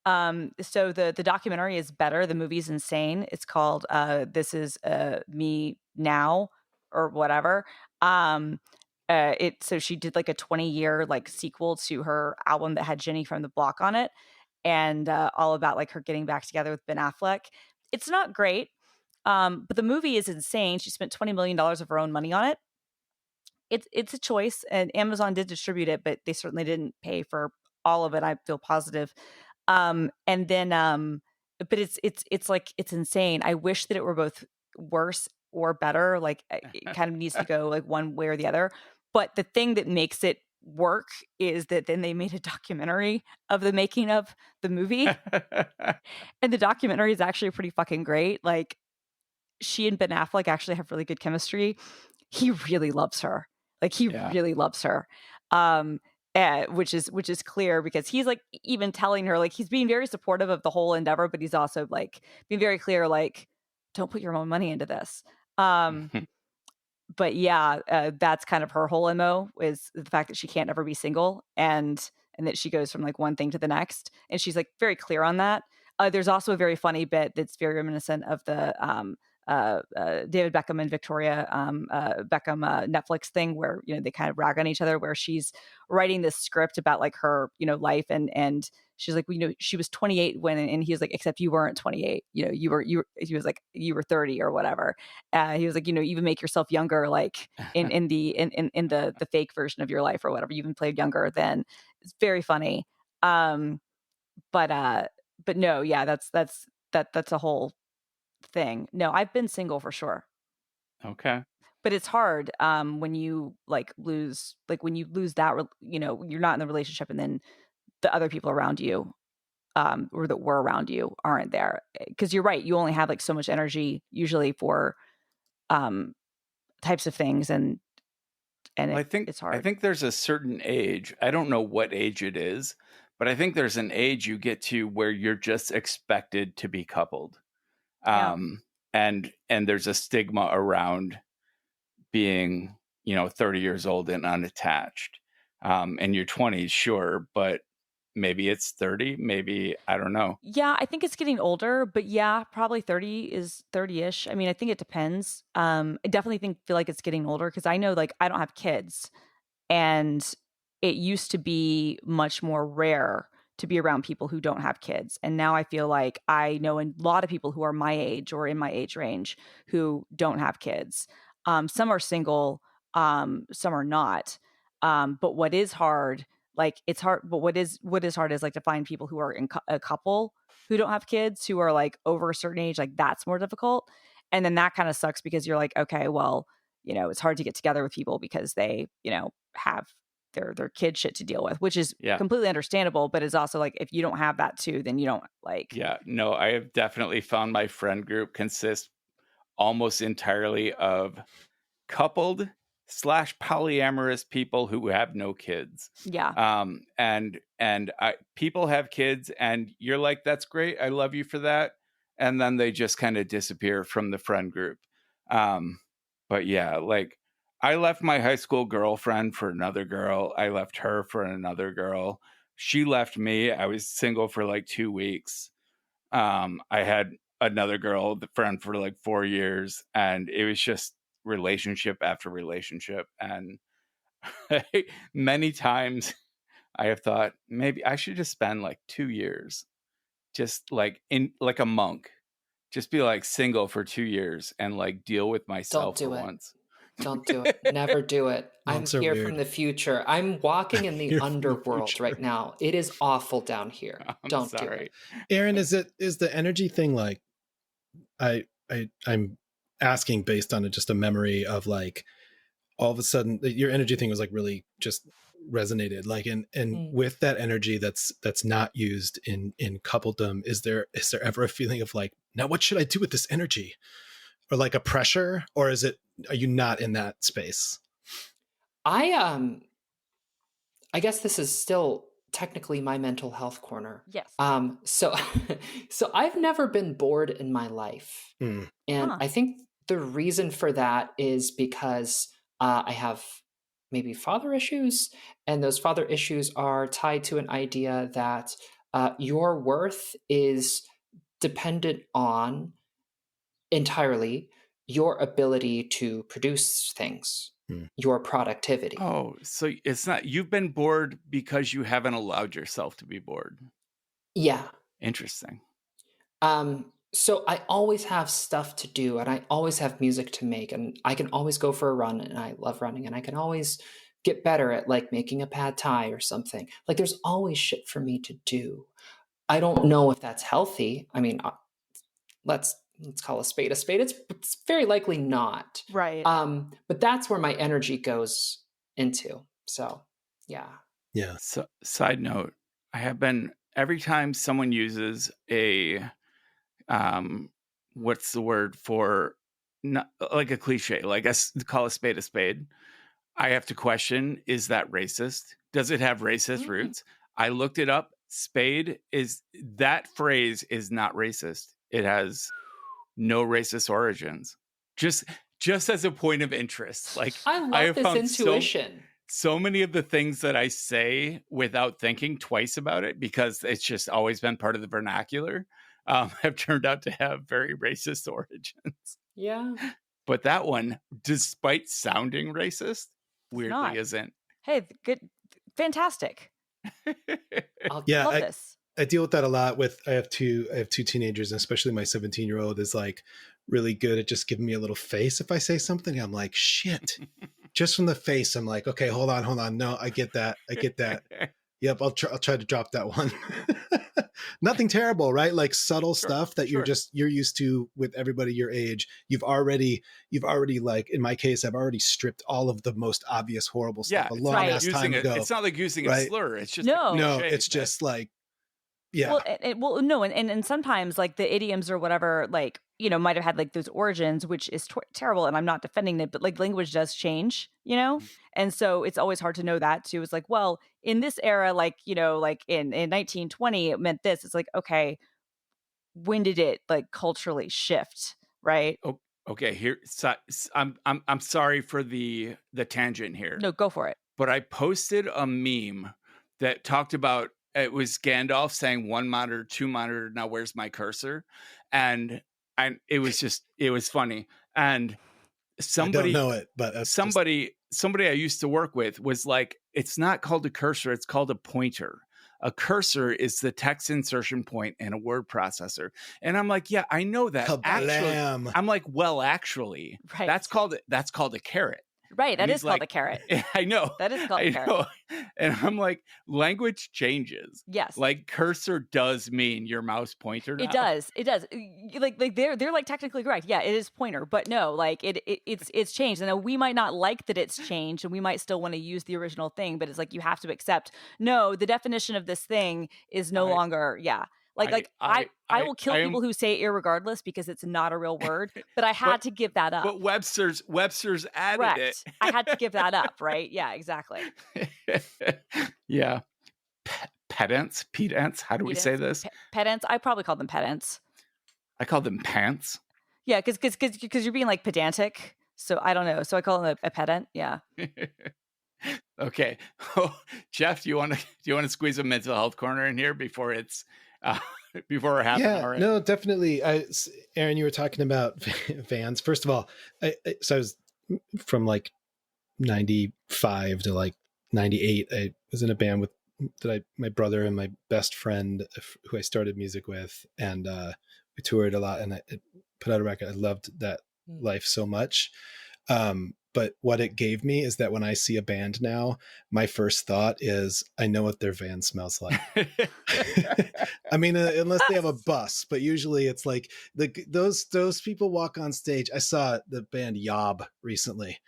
So the documentary is better. The movie's insane. It's called This Is Me Now or whatever. So she did like a 20-year like sequel to her album that had Jenny from the Block on it, and all about like her getting back together with Ben Affleck. It's not great, but the movie is insane. She spent $20 million of her own money on it. It's a choice, and Amazon did distribute it, but they certainly didn't pay for all of it. I feel positive. And then but it's like it's insane. I wish that it were both worse or better. Like it kind of needs to go like one way or the other. But the thing that makes it work is that then they made a documentary of the making of the movie. And the documentary is actually pretty fucking great. Like she and Ben Affleck actually have really good chemistry. He really loves her. Like he really loves her. Which is clear because he's like even telling her, like he's being very supportive of the whole endeavor, but he's also like being very clear, like, don't put your own money into this. But yeah, that's kind of her whole MO is the fact that she can't ever be single and that she goes from like one thing to the next. And she's like very clear on that. There's also a very funny bit that's very reminiscent of the David Beckham and Victoria Beckham Netflix thing where, you know, they kind of rag on each other, where she's writing this script about like her, you know, life. And she's like, well, you know, she was 28 when, and he was like, except you weren't 28, you know, he was like, you were 30 or whatever. He was like, you know, even make yourself younger, like in the fake version of your life or whatever. You even played younger then. It's very funny. But no, yeah, that's a whole thing. No, I've been single for sure. Okay. But it's hard when you like lose, like when you lose that, you know, you're not in the relationship and then the other people around you or that were around you aren't there. Because you're right, you only have like so much energy usually for types of things, and Well, it's hard. I think there's a certain age. I don't know what age it is, but I think there's an age you get to where you're just expected to be coupled. And there's a stigma around being, you know, 30 years old and unattached. In your 20s, sure, but maybe it's 30, maybe, I don't know. Yeah, I think it's getting older, but yeah, probably 30 is 30-ish. I mean, I think it depends. I definitely feel like it's getting older because I know like I don't have kids, and it used to be much more rare to be around people who don't have kids. And now I feel like I know a lot of people who are my age or in my age range who don't have kids. Some are single, some are not. But what is hard, like it's hard. But what is hard is like to find people who are in a couple who don't have kids, who are like over a certain age. Like that's more difficult. And then that kind of sucks because you're like, okay, well, you know, it's hard to get together with people because they, you know, have their kid shit to deal with, which is completely understandable. But it's also like, if you don't have that too, then you don't like. Yeah, no, I have definitely found my friend group consists almost entirely of coupled / polyamorous people who have no kids. Yeah. And people have kids and you're like, that's great. I love you for that. And then they just kind of disappear from the friend group. But yeah, like I left my high school girlfriend for another girl. I left her for another girl. She left me. I was single for like 2 weeks. I had another girl, the friend, for like 4 years, and it was just relationship after relationship. And many times I have thought maybe I should just spend like 2 years, just like in like a monk, just be like single for 2 years and like deal with myself for once. Don't do it. Never do it. I'm here from the future. I'm walking in the underworld right now. It is awful down here. Don't do it. Erin, is the energy thing like I'm asking based on just a memory of like all of a sudden your energy thing was like really just resonated like and with that energy that's not used in coupledom, is there ever a feeling of like, now what should I do with this energy, or like a pressure, or are you not in that space? I guess this is still technically my mental health corner. Yes. So I've never been bored in my life. And I think the reason for that is because I have maybe father issues, and those father issues are tied to an idea that your worth is dependent on entirely your ability to produce things, your productivity. Oh, so it's not, you've been bored because you haven't allowed yourself to be bored. Yeah. Interesting. So I always have stuff to do, and I always have music to make, and I can always go for a run, and I love running, and I can always get better at like making a pad thai or something. Like there's always shit for me to do. I don't know if that's healthy. I mean, let's call a spade a spade. It's very likely not. Right. But that's where my energy goes into. So yeah. Yeah. So, side note, I have been, every time someone uses a what's the word for, not like a cliche, like call a spade, I have to question, is that racist? Does it have racist roots? I looked it up. Spade that phrase is not racist. It has no racist origins. Just as a point of interest. Like I have this intuition. So many of the things that I say without thinking twice about it, because it's just always been part of the vernacular, have turned out to have very racist origins. Yeah. But that one, despite sounding racist, weirdly isn't. Hey, good. Fantastic. Love this. I deal with that a lot I have two teenagers, and especially my 17-year-old is like really good at just giving me a little face if I say something. I'm like, shit. Just from the face, I'm like, okay, hold on. No, I get that. Yep, I'll try to drop that one. Nothing terrible, right? Like subtle stuff that you're used to with everybody your age. You've already like, in my case, I've already stripped all of the most obvious horrible stuff a long ass time ago. It's not like using a slur. It's just no, it's just like, yeah. Well, no, and sometimes like the idioms or whatever, like, you know, might have had like those origins, which is terrible, and I'm not defending it, but like language does change, you know, and so it's always hard to know that too. It's like, well, in this era, like, you know, like in 1920, it meant this. It's like, okay, when did it like culturally shift, right? Oh, okay, here, so, I'm sorry for the tangent here. No, go for it. But I posted a meme that talked about, it was Gandalf saying 1 monitor, 2 monitor, now where's my cursor? And it was funny. And somebody, I don't know it, but somebody I used to work with was like, it's not called a cursor, it's called a pointer. A cursor is the text insertion point in a word processor. And I'm like, yeah, I know that. Actually, I'm like, well, actually, right. that's called a caret. Right. And That he's is called a like, carrot. I know. That is called a I carrot. know. And I'm like, language changes. Yes. Like cursor does mean your mouse pointer now. It does. It does. Like they're like technically correct. Yeah, it is pointer, but no, like it's changed. And we might not like that it's changed, and we might still want to use the original thing, but it's like you have to accept. No, the definition of this thing is no longer. Yeah, I will kill people who say irregardless because it's not a real word. But I had to give that up. But Webster's added Correct. it. I had to give that up. Right? Yeah. Exactly. Yeah. Pedants? How do we say this? Pedants. I probably call them pedants. I call them pants. Yeah, because you're being like pedantic. So I don't know. So I call them a pedant. Yeah. Okay. Oh, Jeff, do you want to squeeze a mental health corner in here before it's before we're half an hour in? No, definitely. Erin, you were talking about vans. First of all, so I was from like 95 to like 98. I was in a band with my brother and my best friend who I started music with, and we toured a lot, and I put out a record. I loved that life so much. But what it gave me is that when I see a band now, my first thought is, I know what their van smells like. I mean, unless they have a bus, but usually it's like those people walk on stage. I saw the band Yob recently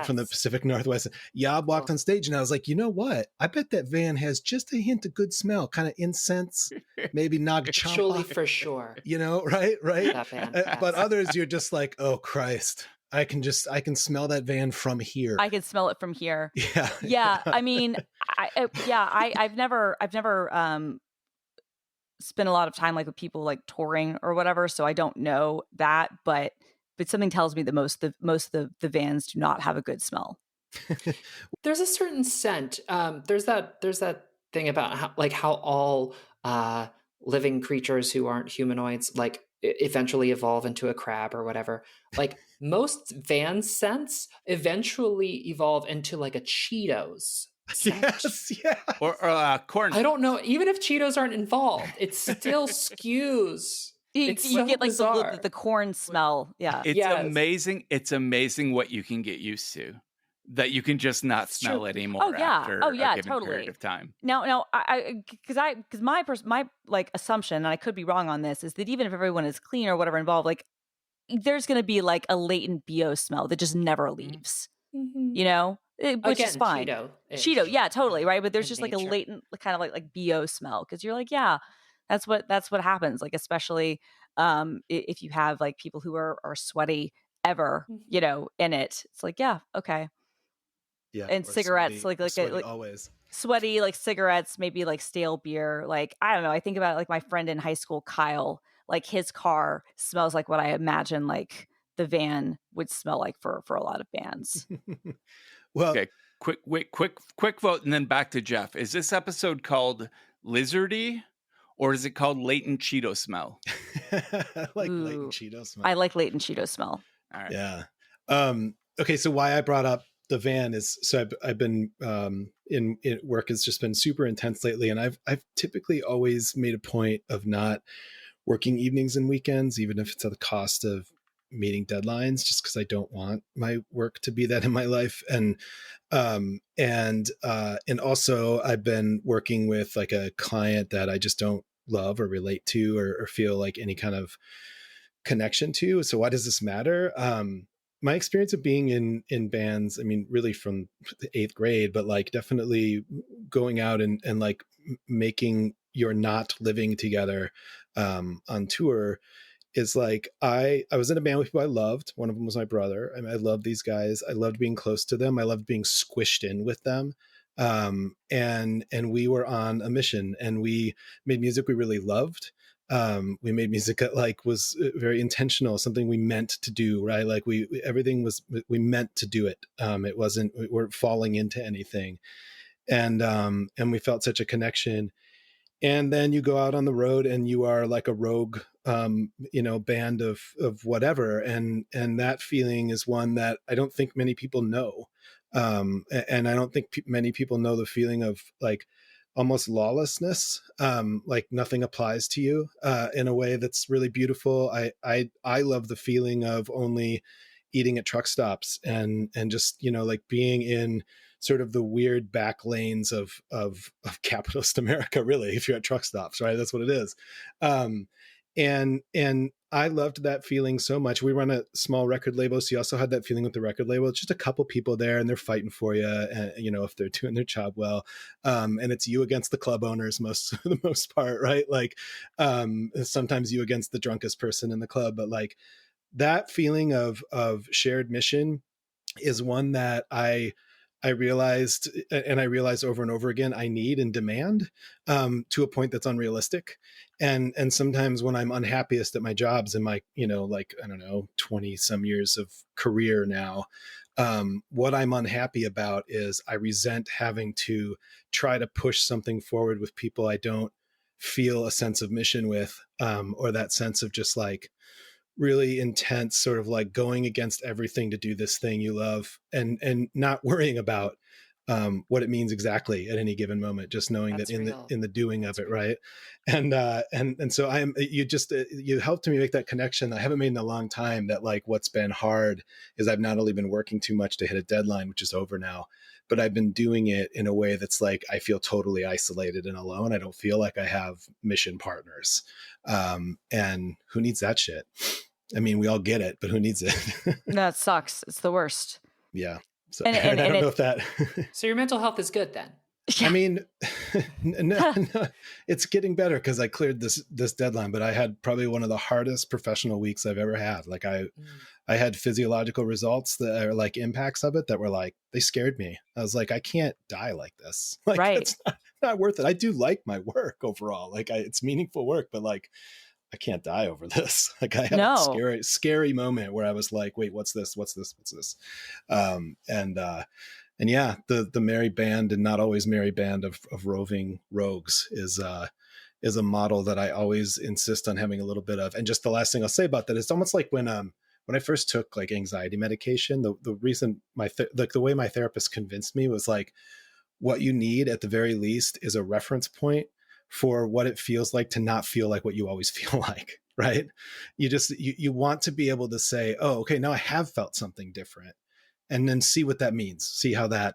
from the Pacific Northwest. Yob walked on stage, and I was like, you know what? I bet that van has just a hint of good smell, kind of incense, maybe Nag Champa. Surely for sure. You know, right? That van, But others, you're just like, oh Christ. I can smell that van from here. I can smell it from here. Yeah. Yeah. I mean, I've never spent a lot of time like with people like touring or whatever. So I don't know that, but something tells me that most of the vans do not have a good smell. There's a certain scent. There's that thing about how all living creatures who aren't humanoids like eventually evolve into a crab or whatever. Like most van scents eventually evolve into like a Cheetos scent. Yes, yeah. Or corn. I don't know. Even if Cheetos aren't involved, it still skews. You so get like bizarre. the corn smell. Yeah. It's Yes. amazing. It's amazing what you can get used to. That you can just not smell anymore after a given period of time. Now, because my like assumption, and I could be wrong on this, is that even if everyone is clean or whatever involved, like there's going to be like a latent BO smell that just never leaves. Mm-hmm. You know, which is fine. Cheeto, yeah, totally, right. But there's just like nature. a latent kind of like BO smell because you're like, yeah, that's what happens. Like especially if you have like people who are sweaty ever, you know, in it. It's like, yeah, okay. Yeah, and cigarettes, sweaty, like always sweaty, like cigarettes, maybe like stale beer. Like I don't know. I think about like my friend in high school, Kyle. Like his car smells like what I imagine like the van would smell like for a lot of bands. Well, okay, quick vote, and then back to Jeff. Is this episode called Lizardy, or is it called Latent Cheeto Smell? I like latent Cheeto smell. I like latent Cheeto smell. All right. Yeah. Okay. So why I brought up the van is, so I've been in work has just been super intense lately, and I've typically always made a point of not working evenings and weekends, even if it's at the cost of meeting deadlines, just because I don't want my work to be that in my life. And also I've been working with like a client that I just don't love or relate to or feel like any kind of connection to. So why does this matter? My experience of being in bands, I mean, really from the 8th grade, but like definitely going out and like making your not living together on tour is like, I was in a band with people I loved. One of them was my brother. I loved these guys. I loved being close to them. I loved being squished in with them. And we were on a mission, and we made music we really loved. We made music that like was very intentional, something we meant to do, right? Like we meant to do it. It wasn't, we weren't falling into anything. And we felt such a connection. And then you go out on the road and you are like a rogue, band of whatever. And that feeling is one that I don't think many people know. And I don't think many people know the feeling of like almost lawlessness, like nothing applies to you in a way that's really beautiful. I love the feeling of only eating at truck stops and just, you know, like being in sort of the weird back lanes of capitalist America, really, if you're at truck stops, right? That's what it is. And I loved that feeling so much. We run a small record label, so you also had that feeling with the record label. It's just a couple people there, and they're fighting for you, and you know, if they're doing their job well. And it's you against the club owners most for the most part, right? Like sometimes you against the drunkest person in the club, but like that feeling of shared mission is one that I realized, and I realized over and over again, I need and demand to a point that's unrealistic. And sometimes when I'm unhappiest at my jobs in my, you know, like, I don't know, 20 some years of career now, what I'm unhappy about is I resent having to try to push something forward with people I don't feel a sense of mission with, or that sense of just like, really intense sort of like going against everything to do this thing you love and not worrying about what it means exactly at any given moment, just knowing That's that real. in the doing That's of it, real. right? And so you helped me make that connection that I haven't made in a long time, that like what's been hard is I've not only been working too much to hit a deadline, which is over now, but I've been doing it in a way that's like I feel totally isolated and alone. I don't feel like I have mission partners, and who needs that shit? I mean, we all get it, but who needs it? No, it sucks. It's the worst. Yeah. So And I don't know if that. So your mental health is good then? I mean, no, it's getting better because I cleared this deadline, but I had probably one of the hardest professional weeks I've ever had. Like I had physiological results that are like impacts of it that were like, they scared me. I was like, I can't die like this. Like Right. it's not worth it. I do like my work overall. Like it's meaningful work, but like I can't die over this. Like I had a scary moment where I was like, wait, what's this? And yeah, the merry band and not always merry band of roving rogues is a model that I always insist on having a little bit of. And just the last thing I'll say about that, it's almost like when I first took like anxiety medication, the reason the way my therapist convinced me was like, what you need at the very least is a reference point for what it feels like to not feel like what you always feel like, right? You want to be able to say, oh, okay, now I have felt something different. And then see what that means, see how that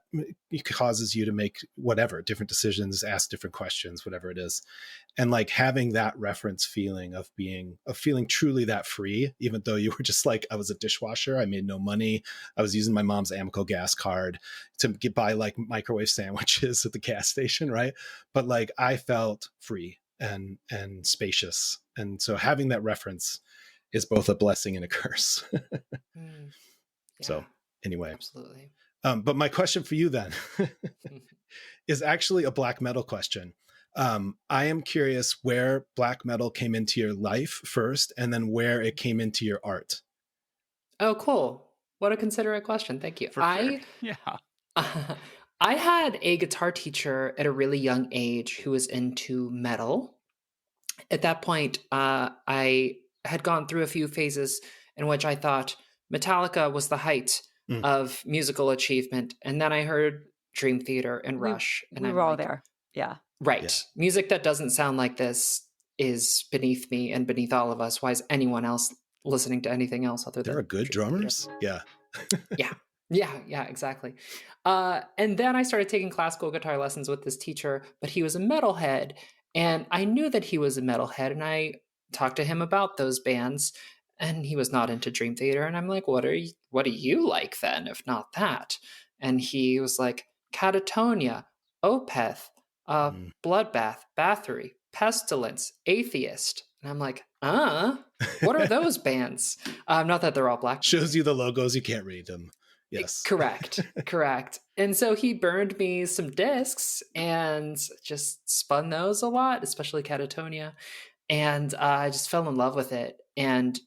causes you to make whatever different decisions, ask different questions, whatever it is. And like having that reference feeling of feeling truly that free, even though you were just like, I was a dishwasher, I made no money, I was using my mom's Amoco gas card to buy like microwave sandwiches at the gas station, right? But like I felt free and spacious. And so having that reference is both a blessing and a curse. Yeah. So anyway, absolutely. But my question for you then is actually a black metal question. I am curious where black metal came into your life first, and then where it came into your art. Oh, cool. What a considerate question. Thank you. Sure. Yeah. I had a guitar teacher at a really young age who was into metal. At that point, I had gone through a few phases in which I thought Metallica was the height of musical achievement. And then I heard Dream Theater and Rush. And we were all there. Yeah. Right. Yeah. Music that doesn't sound like this is beneath me and beneath all of us. Why is anyone else listening to anything else other than there are good drummers? Yeah. Yeah, exactly. And then I started taking classical guitar lessons with this teacher, but he was a metalhead. And I knew that he was a metalhead, and I talked to him about those bands. And he was not into Dream Theater. And I'm like, what do you like then, if not that? And he was like, Catatonia, Opeth, Bloodbath, Bathory, Pestilence, Atheist. And I'm like, what are those bands? Not that they're all black. Shows you the logos, you can't read them. Yes. Correct. And so he burned me some discs and just spun those a lot, especially Catatonia. And I just fell in love with it. And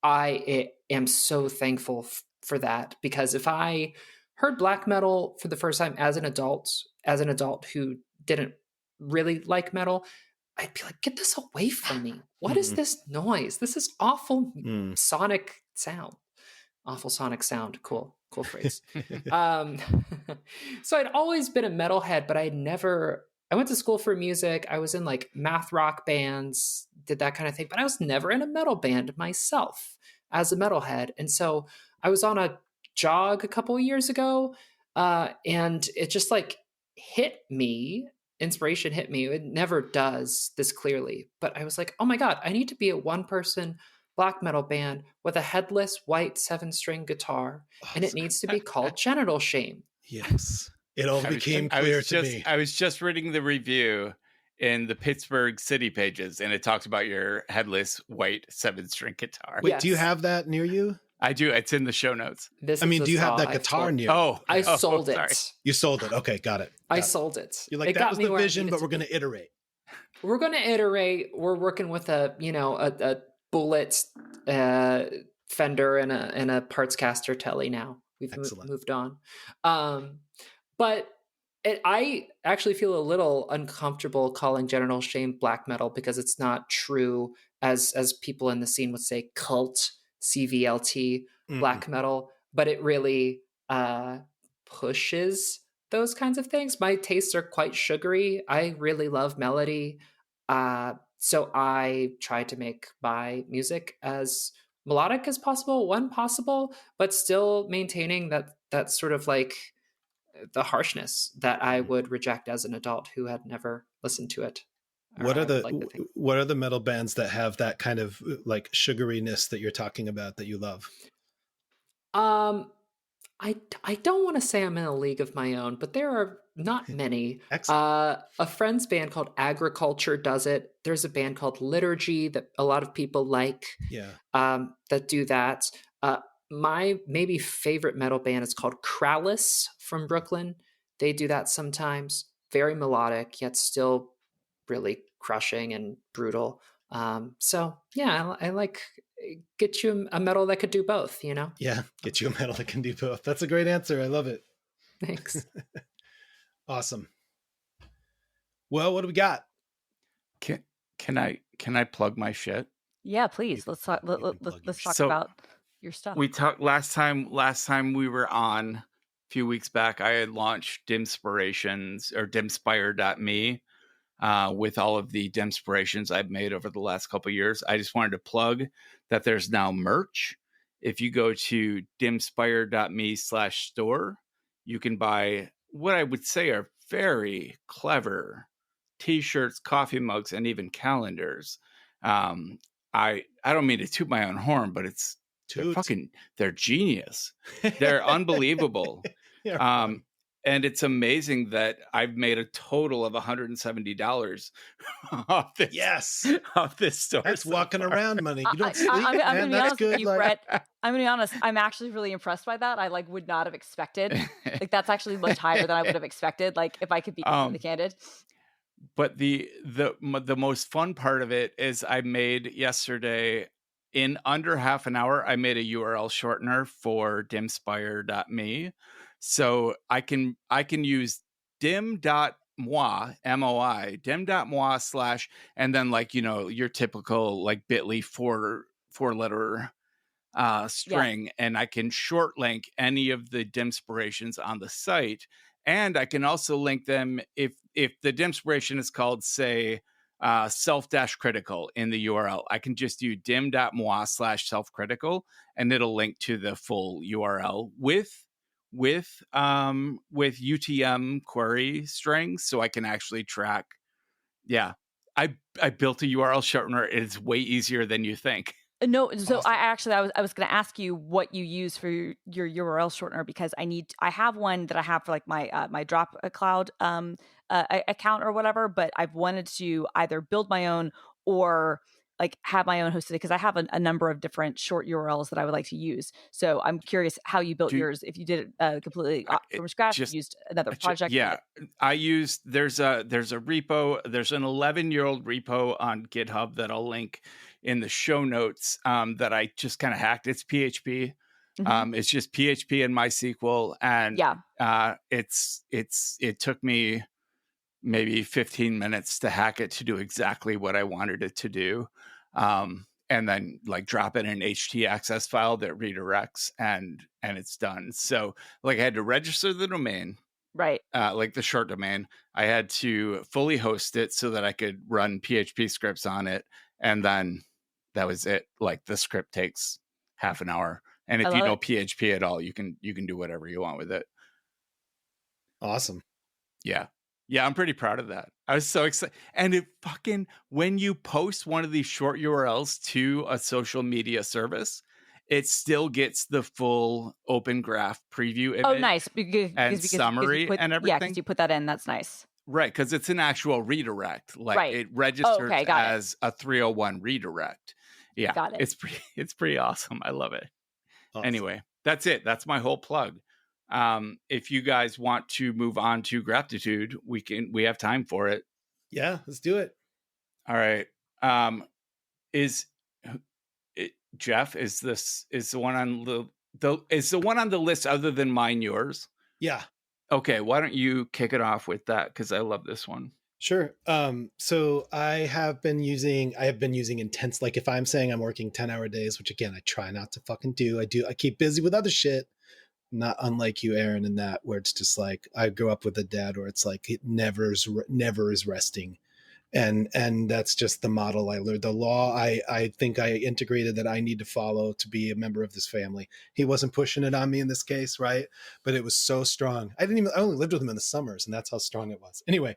I am so thankful for that, because if I heard black metal for the first time as an adult who didn't really like metal, I'd be like, get this away from me. What is this noise? This is awful sonic sound. Awful sonic sound. Cool phrase. So I'd always been a metalhead, but I went to school for music. I was in like math rock bands, did that kind of thing, but I was never in a metal band myself as a metalhead. And so I was on a jog a couple of years ago, and it just like hit me. Inspiration hit me. It never does this clearly, but I was like, oh my God, I need to be a one-person black metal band with a headless white 7-string guitar, and it needs to be called Genital Shame. Yes. It all became clear to me. I was just reading the review in the Pittsburgh City pages, and it talks about your headless white 7-string guitar. Wait, do you have that near you? I do. It's in the show notes. Do you have that guitar near you? I sold it. Sorry. You sold it. Okay, got it. I sold it. You're like, that was the vision, but we're going to iterate. We're going to iterate. We're working with a bullet Fender and a parts caster telly now. We've moved on. But I actually feel a little uncomfortable calling Genital Shame black metal because it's not true, as people in the scene would say, cult, CVLT, black metal. But it really pushes those kinds of things. My tastes are quite sugary. I really love melody. So I try to make my music as melodic as possible, but still maintaining that sort of like the harshness that I would reject as an adult who had never listened to it. What are the metal bands that have that kind of like sugariness that you're talking about that you love? I don't want to say I'm in a league of my own, but there are not many. Excellent. A friend's band called Agriculture does it. There's a band called Liturgy that a lot of people like. Yeah. That do that. My maybe favorite metal band is called Krallis from Brooklyn. They do that sometimes. Very melodic, yet still really crushing and brutal. So yeah, I like get you a metal that could do both, you know? Yeah, get you a metal that can do both. That's a great answer. I love it. Thanks. Awesome. Well, what do we got? Can I plug my shit? Yeah, please. Let's talk. Let's talk about your stuff. We talked last time we were on a few weeks back. I had launched Dimspirations or Dimspire.me with all of the Dimspirations I've made over the last couple of years. I just wanted to plug that there's now merch. If you go to dimspire.me/store, you can buy what I would say are very clever t-shirts, coffee mugs, and even calendars. I don't mean to toot my own horn, but they're genius. They're unbelievable. And it's amazing that I've made a total of $170 off this. Yes, off this store. That's walking around money. You don't sleep, I'm man. That's good. Brett, I'm gonna be honest. I'm actually really impressed by that. I would not have expected. That's actually much higher than I would have expected. If I could be completely candid. But the most fun part of it is I made yesterday in under half an hour. I made a URL shortener for dimspire.me. So I can use dim.moi, M-O-I, dim.moi / and then your typical bit.ly 4-letter string. And I can short link any of the Dimspirations on the site. And I can also link them if the Dimspiration is called, say, self-critical in the URL. I can just do dim.moi /self-critical and it'll link to the full URL with UTM query strings, so I can actually track. Yeah, I built a URL shortener. It's way easier than you think. No, so awesome. I was going to ask you what you use for your URL shortener, because I have one that I have for my my Drop Cloud account or whatever, but I've wanted to either build my own or have my own hosted, because I have a number of different short URLs that I would like to use. So I'm curious how you built yours. If you did it completely from scratch, used another project. I used there's a repo. There's an 11-year-old repo on GitHub that I'll link in the show notes that I just kind of hacked. It's PHP. Mm-hmm. It's just PHP and MySQL, and it took me maybe 15 minutes to hack it to do exactly what I wanted it to do. And then drop it in an htaccess file that redirects and it's done. So I had to register the domain, right? The short domain. I had to fully host it so that I could run PHP scripts on it. And then that was it. The script takes half an hour And if I you love know it. PHP at all, you can do whatever you want with it. Awesome. Yeah. Yeah, I'm pretty proud of that. I was so excited. And it fucking, when you post one of these short URLs to a social media service, it still gets the full Open Graph preview image Oh, nice. and You summary put, and yeah, everything. because you put that in. That's nice. Right, because it's an actual redirect. Like Right. it registers okay, got it. as a 301 redirect. Yeah, Got it. It's pretty awesome. I love it. Awesome. Anyway, that's it. That's my whole plug. If you guys want to move on to gratitude, we have time for it. Yeah, let's do it. All right. Jeff, is the one on the one on the list other than mine yours? Yeah. Okay, why don't you kick it off with that, because I love this one. Sure. So I have been using intense, like if I'm saying I'm working 10-hour days, which again, I try not to fucking do. I keep busy with other shit. Not unlike you, Erin, in that where it's just like, I grew up with a dad where it's like, it never is resting. And that's just the model I learned. The law I think I integrated that I need to follow to be a member of this family. He wasn't pushing it on me in this case, right? But it was so strong. I only lived with him in the summers, and that's how strong it was. Anyway,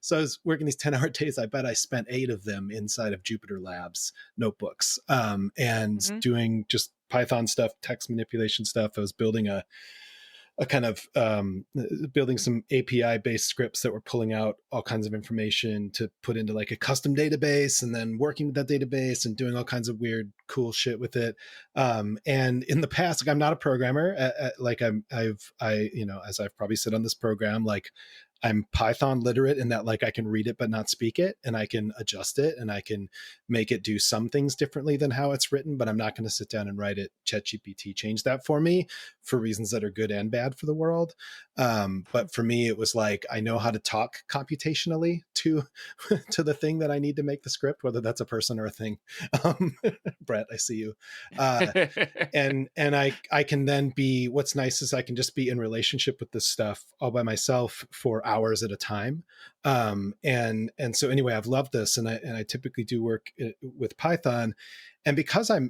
so I was working these 10-hour days. I bet I spent 8 of them inside of Jupyter Labs notebooks, and doing just Python stuff, text manipulation stuff. I was building a kind of building some API based scripts that were pulling out all kinds of information to put into like a custom database, and then working with that database and doing all kinds of weird, cool shit with it. And in the past, like, I'm not a programmer. Like as I've probably said on this program, like I'm Python literate in that, like, I can read it but not speak it, and I can adjust it, and I can make it do some things differently than how it's written, but I'm not going to sit down and write it, ChatGPT change that for me, for reasons that are good and bad for the world. But for me, it was like, I know how to talk computationally to the thing that I need to make the script, whether that's a person or a thing. Brett, I see you. And I can then be, what's nice is I can just be in relationship with this stuff all by myself for hours at a time. And so anyway, I've loved this, and I typically do work with Python, and because I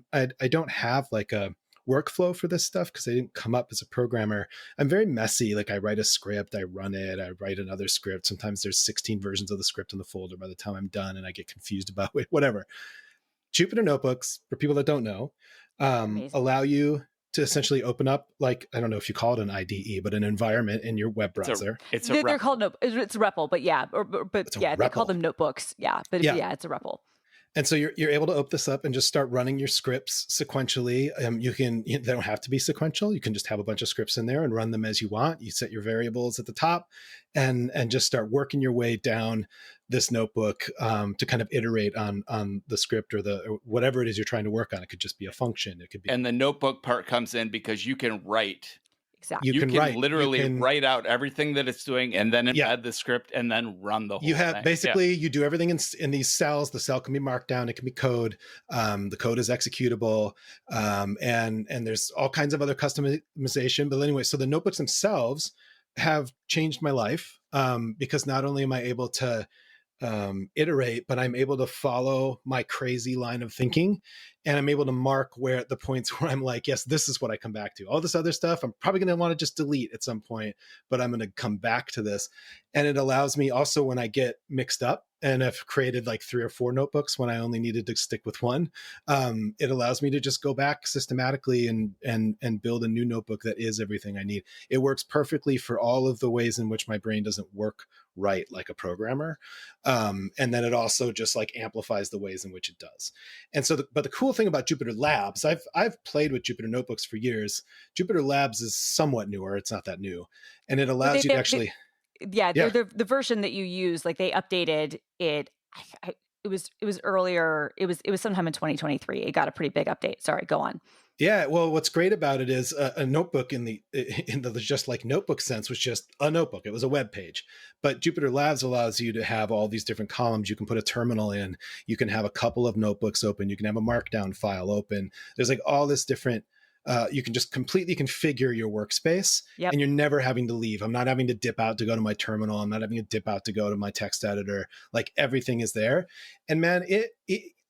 don't have like a workflow for this stuff, because I didn't come up as a programmer, I'm very messy. Like, I write a script, I run it, I write another script. Sometimes there's 16 versions of the script in the folder by the time I'm done, and I get confused about it, whatever. Jupyter Notebooks, for people that don't know, allow you to essentially open up, like, I don't know if you call it an IDE, but an environment in your web browser. They're called it's a REPL, but yeah, they call them notebooks. Yeah, but yeah, it's a REPL. And so you're able to open this up and just start running your scripts sequentially. They don't have to be sequential. You can just have a bunch of scripts in there and run them as you want. You set your variables at the top and just start working your way down this notebook to kind of iterate on the script or whatever it is you're trying to work on. It could just be a function. It could be. And the notebook part comes in because you can write. Exactly. You can literally write out everything that it's doing, and then embed the script, and then run the whole thing. Basically, you do everything in these cells. The cell can be marked down. It can be code. The code is executable. And there's all kinds of other customization. But anyway, so the notebooks themselves have changed my life, because not only am I able to iterate, but I'm able to follow my crazy line of thinking, and I'm able to mark where at the points where I'm like, yes, this is what I come back to. All this other stuff, I'm probably going to want to just delete at some point, but I'm going to come back to this. And it allows me also, when I get mixed up, and I've created like 3 or 4 notebooks when I only needed to stick with one, it allows me to just go back systematically and build a new notebook that is everything I need. It works perfectly for all of the ways in which my brain doesn't work right like a programmer. And then it also just like amplifies the ways in which it does. And so, but the cool thing about Jupyter Labs, I've played with Jupyter Notebooks for years. Jupyter Labs is somewhat newer. It's not that new. And it allows you to actually... The version that you use, like, they updated it. It was earlier. It was sometime in 2023. It got a pretty big update. Sorry, go on. Yeah, well, what's great about it is a notebook in the just like notebook sense was just a notebook. It was a web page. But Jupyter Labs allows you to have all these different columns. You can put a terminal in. You can have a couple of notebooks open. You can have a markdown file open. There's like all this different. You can just completely configure your workspace, and you're never having to leave. I'm not having to dip out to go to my terminal. I'm not having to dip out to go to my text editor. Like, everything is there. And man,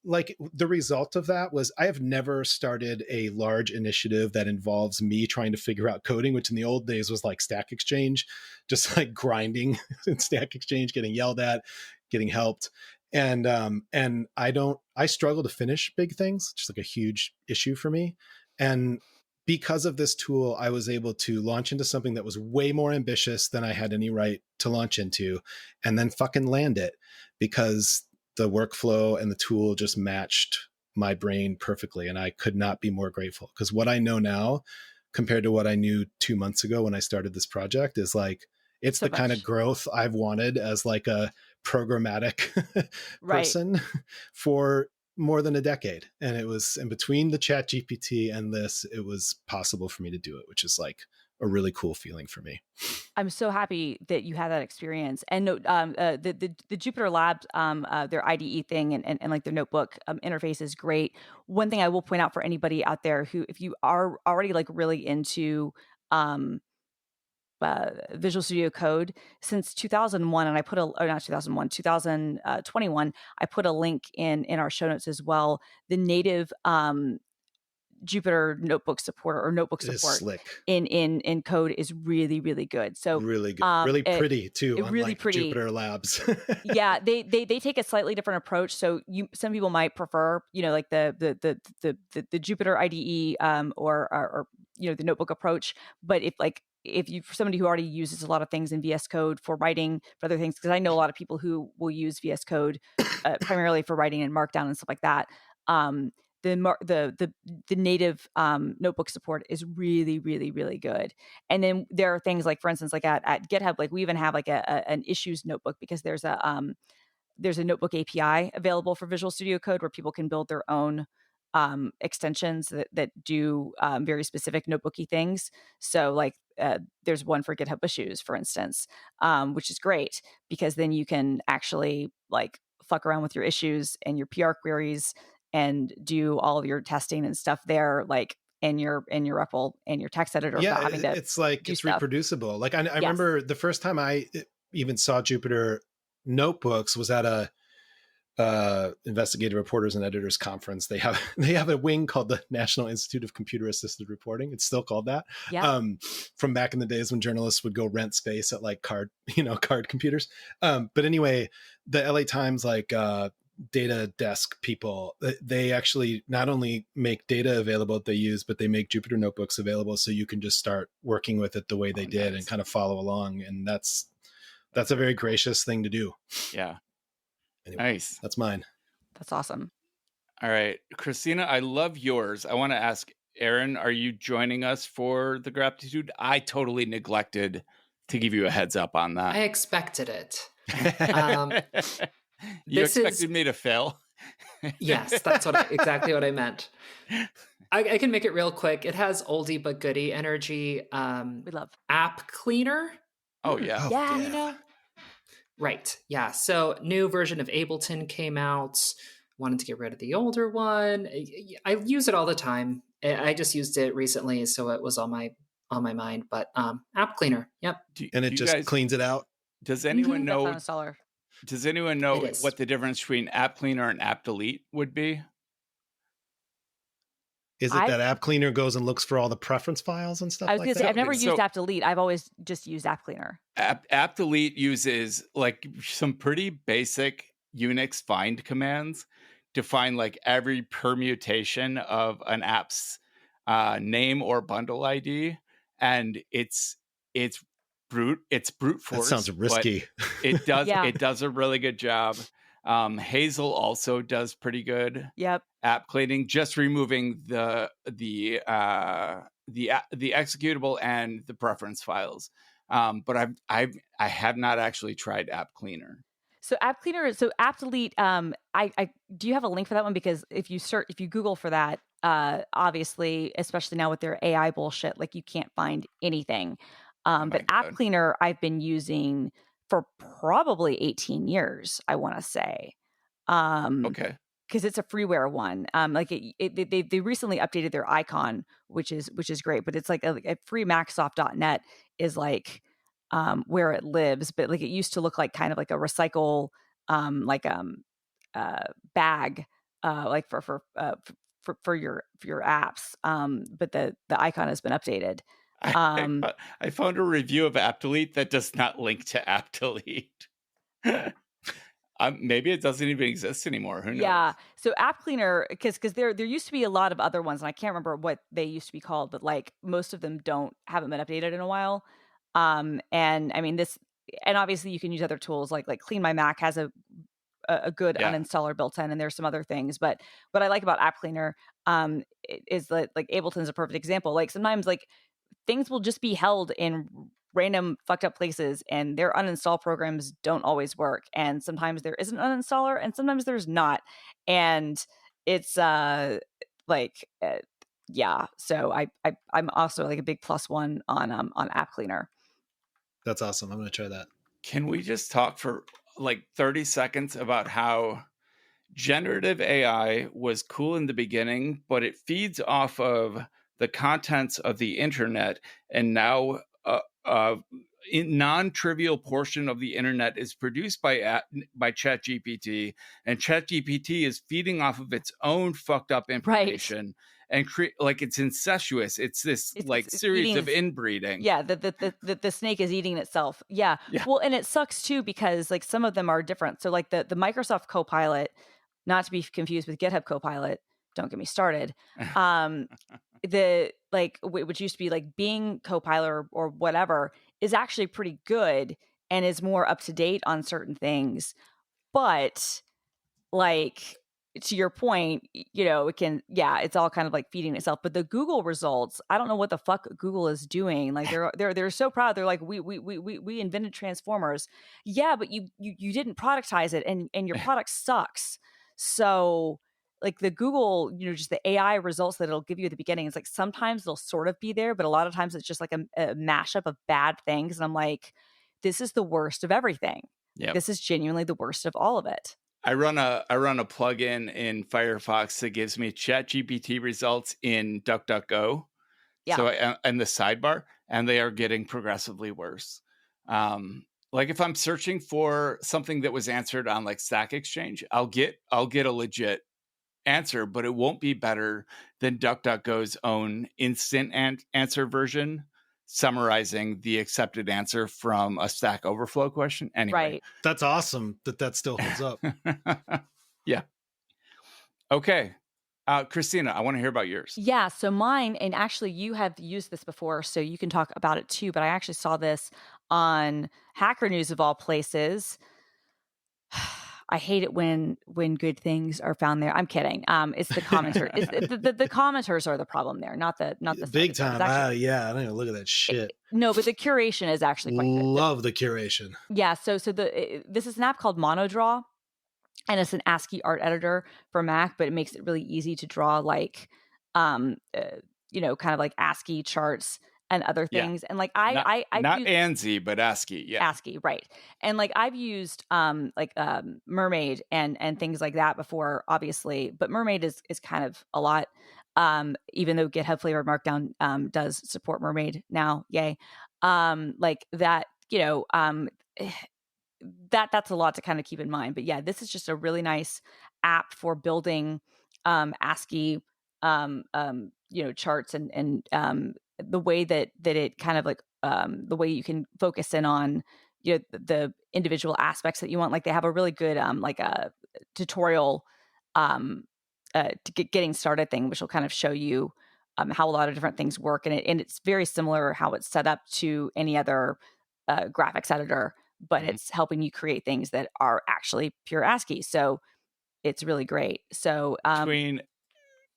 like the result of that was I have never started a large initiative that involves me trying to figure out coding, which in the old days was like Stack Exchange, just like grinding in Stack Exchange, getting yelled at, getting helped. And I struggle to finish big things, just like a huge issue for me. And because of this tool, I was able to launch into something that was way more ambitious than I had any right to launch into, and then fucking land it, because the workflow and the tool just matched my brain perfectly. And I could not be more grateful, because what I know now compared to what I knew 2 months ago when I started this project is like, it's so the kind of growth I've wanted as like a programmatic person for more than a decade. And it was in between the Chat GPT and this, it was possible for me to do it, which is like a really cool feeling for me. I'm so happy that you had that experience. And the Jupyter Labs, their IDE thing and like their notebook interface is great. One thing I will point out for anybody out there who, if you are already like really into Visual Studio Code since 2001, and I put not 2001, 2021, I put a link in our show notes as well. The native Jupyter notebook support or notebook support in code is really, really good. So really good, really pretty too. Really pretty. Jupyter Labs. Yeah, they take a slightly different approach. So some people might prefer, like the Jupyter IDE or the notebook approach. But if you, for somebody who already uses a lot of things in VS Code for writing, for other things, because I know a lot of people who will use VS Code primarily for writing in Markdown and stuff like that. The native notebook support is really, really, really good. And then there are things like, for instance, like at GitHub, like we even have like an issues notebook, because there's a notebook API available for Visual Studio Code where people can build their own extensions that do very specific notebooky things. So like there's one for GitHub issues, for instance, which is great, because then you can actually like fuck around with your issues and your PR queries and do all of your testing and stuff there, like in your REPL and your text editor. Yeah, having to it's like it's stuff. Reproducible. Like I remember the first time I even saw Jupyter notebooks was at a investigative reporters and editors conference. They have a wing called the National Institute of Computer Assisted Reporting. It's still called that. Yeah. From back in the days when journalists would go rent space at like card computers. But anyway, the LA Times data desk people, they actually not only make data available that they use, but they make Jupyter notebooks available so you can just start working with it the way they did and kind of follow along. And that's a very gracious thing to do. Yeah. Anyway, nice. That's mine. That's awesome. All right, Christina, I love yours. I want to ask Erin, are you joining us for the gratitude? I totally neglected to give you a heads up on that. I expected it. You expected me to fail? Yes, that's exactly what I meant. I can make it real quick. It has oldie but goodie energy. We love App Cleaner. Oh yeah. Yeah. Right. Yeah. So new version of Ableton came out. Wanted to get rid of the older one. I use it all the time. I just used it recently, so it was on my mind. But App Cleaner. Yep. And it just cleans it out. Does anyone know? Installer. Does anyone know what the difference between App Cleaner and App Delete would be? Is it that App Cleaner goes and looks for all the preference files and stuff? I was going to say, I've never used App Delete. I've always just used App Cleaner. App Delete uses like some pretty basic Unix find commands to find like every permutation of an app's name or bundle ID, and it's brute force. That sounds risky. It does It does a really good job. Hazel also does pretty good. Yep. App cleaning, just removing the executable and the preference files. But I have not actually tried App Cleaner. So App Cleaner, so App Delete. I do you have a link for that one? Because if you Google for that, obviously, especially now with their AI bullshit, like you can't find anything. But App Cleaner, I've been using for probably 18 years. I want to say. Okay. Because it's a freeware one. They recently updated their icon, which is great. But it's like a free Microsoft.net is like where it lives. But like it used to look like kind of like a recycle bag like for your apps. But the icon has been updated. I found a review of App Delete that does not link to App Delete. Maybe it doesn't even exist anymore. Who knows? Yeah. So App Cleaner, because there used to be a lot of other ones, and I can't remember what they used to be called, but like most of them haven't been updated in a while. And I mean this, and obviously you can use other tools like Clean My Mac has a good uninstaller built in, and there's some other things. But what I like about App Cleaner is that like Ableton's a perfect example. Like sometimes like things will just be held in random fucked up places, and their uninstall programs don't always work. And sometimes there is an uninstaller, and sometimes there's not. And it's yeah. So I'm also like a big +1 on App Cleaner. That's awesome. I'm going to try that. Can we just talk for like 30 seconds about how generative AI was cool in the beginning, but it feeds off of the contents of the internet, and now a non-trivial portion of the internet is produced by ChatGPT, and ChatGPT is feeding off of its own fucked up information. And like it's incestuous. It's this it's series of inbreeding. Yeah, the snake is eating itself. Yeah. Well, and it sucks too because like some of them are different. So like the Microsoft Copilot, not to be confused with GitHub Copilot, don't get me started. The like which used to be like Bing Copilot or whatever is actually pretty good and is more up to date on certain things. But like to your point, you know, it can, it's all kind of like feeding itself. But the Google results, I don't know what the fuck Google is doing. Like they're so proud. They're like, we invented transformers. Yeah, but you didn't productize it, and your product sucks. So like the Google, you know, just the AI results that it'll give you at the beginning, it's like sometimes they'll sort of be there, but a lot of times it's just like a mashup of bad things. And I'm like, this is the worst of everything. Yep. This is genuinely the worst of all of it. I run a plugin in Firefox that gives me ChatGPT results in DuckDuckGo. Yeah. So and the sidebar, and they are getting progressively worse. Like if I'm searching for something that was answered on like Stack Exchange, I'll get a legit answer, but it won't be better than DuckDuckGo's own instant answer version, summarizing the accepted answer from a Stack Overflow question. Anyway, right. That's awesome that still holds up. Yeah. Okay. Christina, I want to hear about yours. Yeah. So mine, and actually you have used this before, so you can talk about it too, but I actually saw this on Hacker News of all places. I hate it when good things are found there. I'm kidding. It's the commenters. The commenters are the problem there, not the big time. Actually, yeah, I don't even look at that shit. No, but the curation is actually quite good. Love the curation. Yeah. So this is an app called MonoDraw, and it's an ASCII art editor for Mac, but it makes it really easy to draw like, kind of like ASCII charts and other things. Yeah. And like I not ANSI, but ASCII. Yeah. ASCII, right. And like I've used Mermaid and things like that before, obviously, but Mermaid is kind of a lot. Even though GitHub Flavored Markdown does support Mermaid now, yay. Like that, that's a lot to kind of keep in mind. But yeah, this is just a really nice app for building ASCII charts and the way that it kind of like the way you can focus in on the individual aspects that you want. Like they have a really good like a tutorial to getting started thing, which will kind of show you how a lot of different things work, and it's very similar how it's set up to any other graphics editor, but it's helping you create things that are actually pure ASCII. So it's really great. So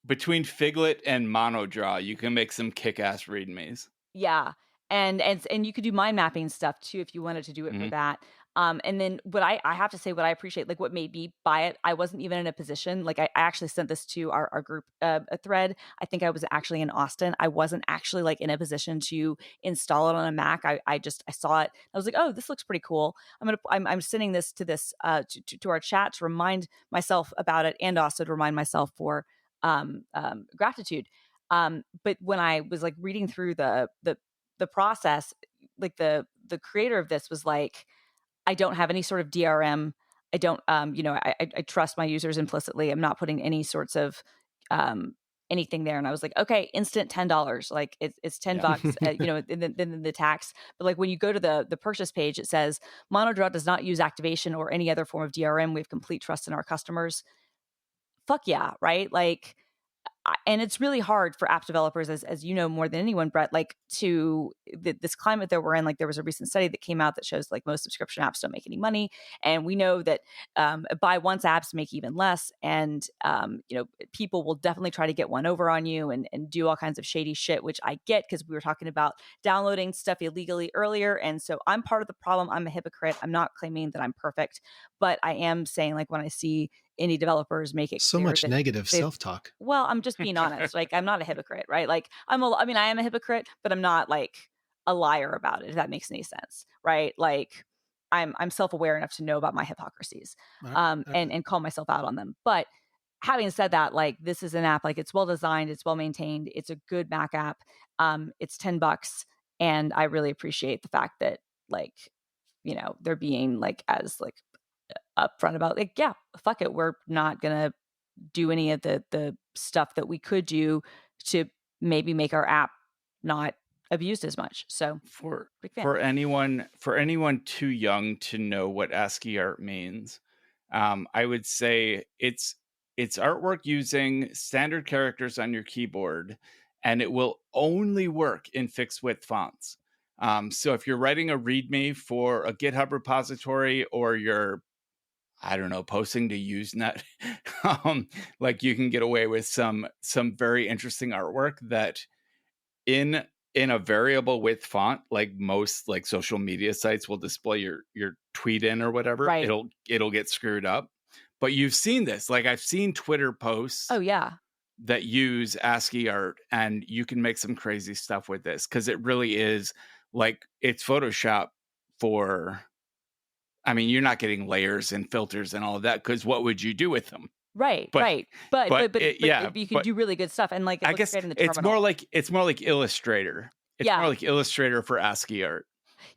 between Figlet and MonoDraw, you can make some kick-ass readmes. Yeah. And you could do mind mapping stuff too if you wanted to do it for that. And then what I have to say, what I appreciate, like what made me buy it, I wasn't even in a position, like I actually sent this to our group a thread. I think I was actually in Austin. I wasn't actually like in a position to install it on a Mac. I saw it. I was like, oh, this looks pretty cool. I'm sending this to to our chat to remind myself about it, and also to remind myself for gratitude. But when I was like reading through the process, like the creator of this was like, I don't have any sort of DRM. I don't, I trust my users implicitly. I'm not putting any sorts of anything there. And I was like, okay, instant $10. Like it's $10, then the tax. But like when you go to the purchase page, it says Monodraw does not use activation or any other form of DRM. We have complete trust in our customers. Fuck yeah, right? Like, and it's really hard for app developers, as you know more than anyone, Brett, like this climate that we're in. Like there was a recent study that came out that shows like most subscription apps don't make any money, and we know that buy once apps make even less, and people will definitely try to get one over on you and do all kinds of shady shit, which I get because we were talking about downloading stuff illegally earlier, and so I'm part of the problem. I'm a hypocrite. I'm not claiming that I'm perfect, but I am saying like when I see indie developers make it so much negative self-talk. Well, I'm just being honest. Like I'm not a hypocrite, right? Like I am a hypocrite, but I'm not like a liar about it, if that makes any sense. Right? Like I'm self-aware enough to know about my hypocrisies. And call myself out on them. But having said that, like this is an app, like it's well designed, it's well maintained, it's a good Mac app. It's $10. And I really appreciate the fact that like, they're being like as like upfront about like, yeah, fuck it. We're not gonna do any of the stuff that we could do to maybe make our app not abused as much. So for anyone too young to know what ASCII art means, I would say it's artwork using standard characters on your keyboard, and it will only work in fixed width fonts. So if you're writing a README for a GitHub repository, or you're, I don't know, posting to Usenet, like you can get away with some very interesting artwork that in a variable width font, like most like social media sites will display your tweet in or whatever. Right. It'll get screwed up. But you've seen this. Like I've seen Twitter posts. Oh yeah. That use ASCII art, and you can make some crazy stuff with this because it really is like it's Photoshop for. I mean, you're not getting layers and filters and all of that because what would you do with them? Right, but you can do really good stuff, and like I guess it's more like Illustrator. It's more like Illustrator for ASCII art.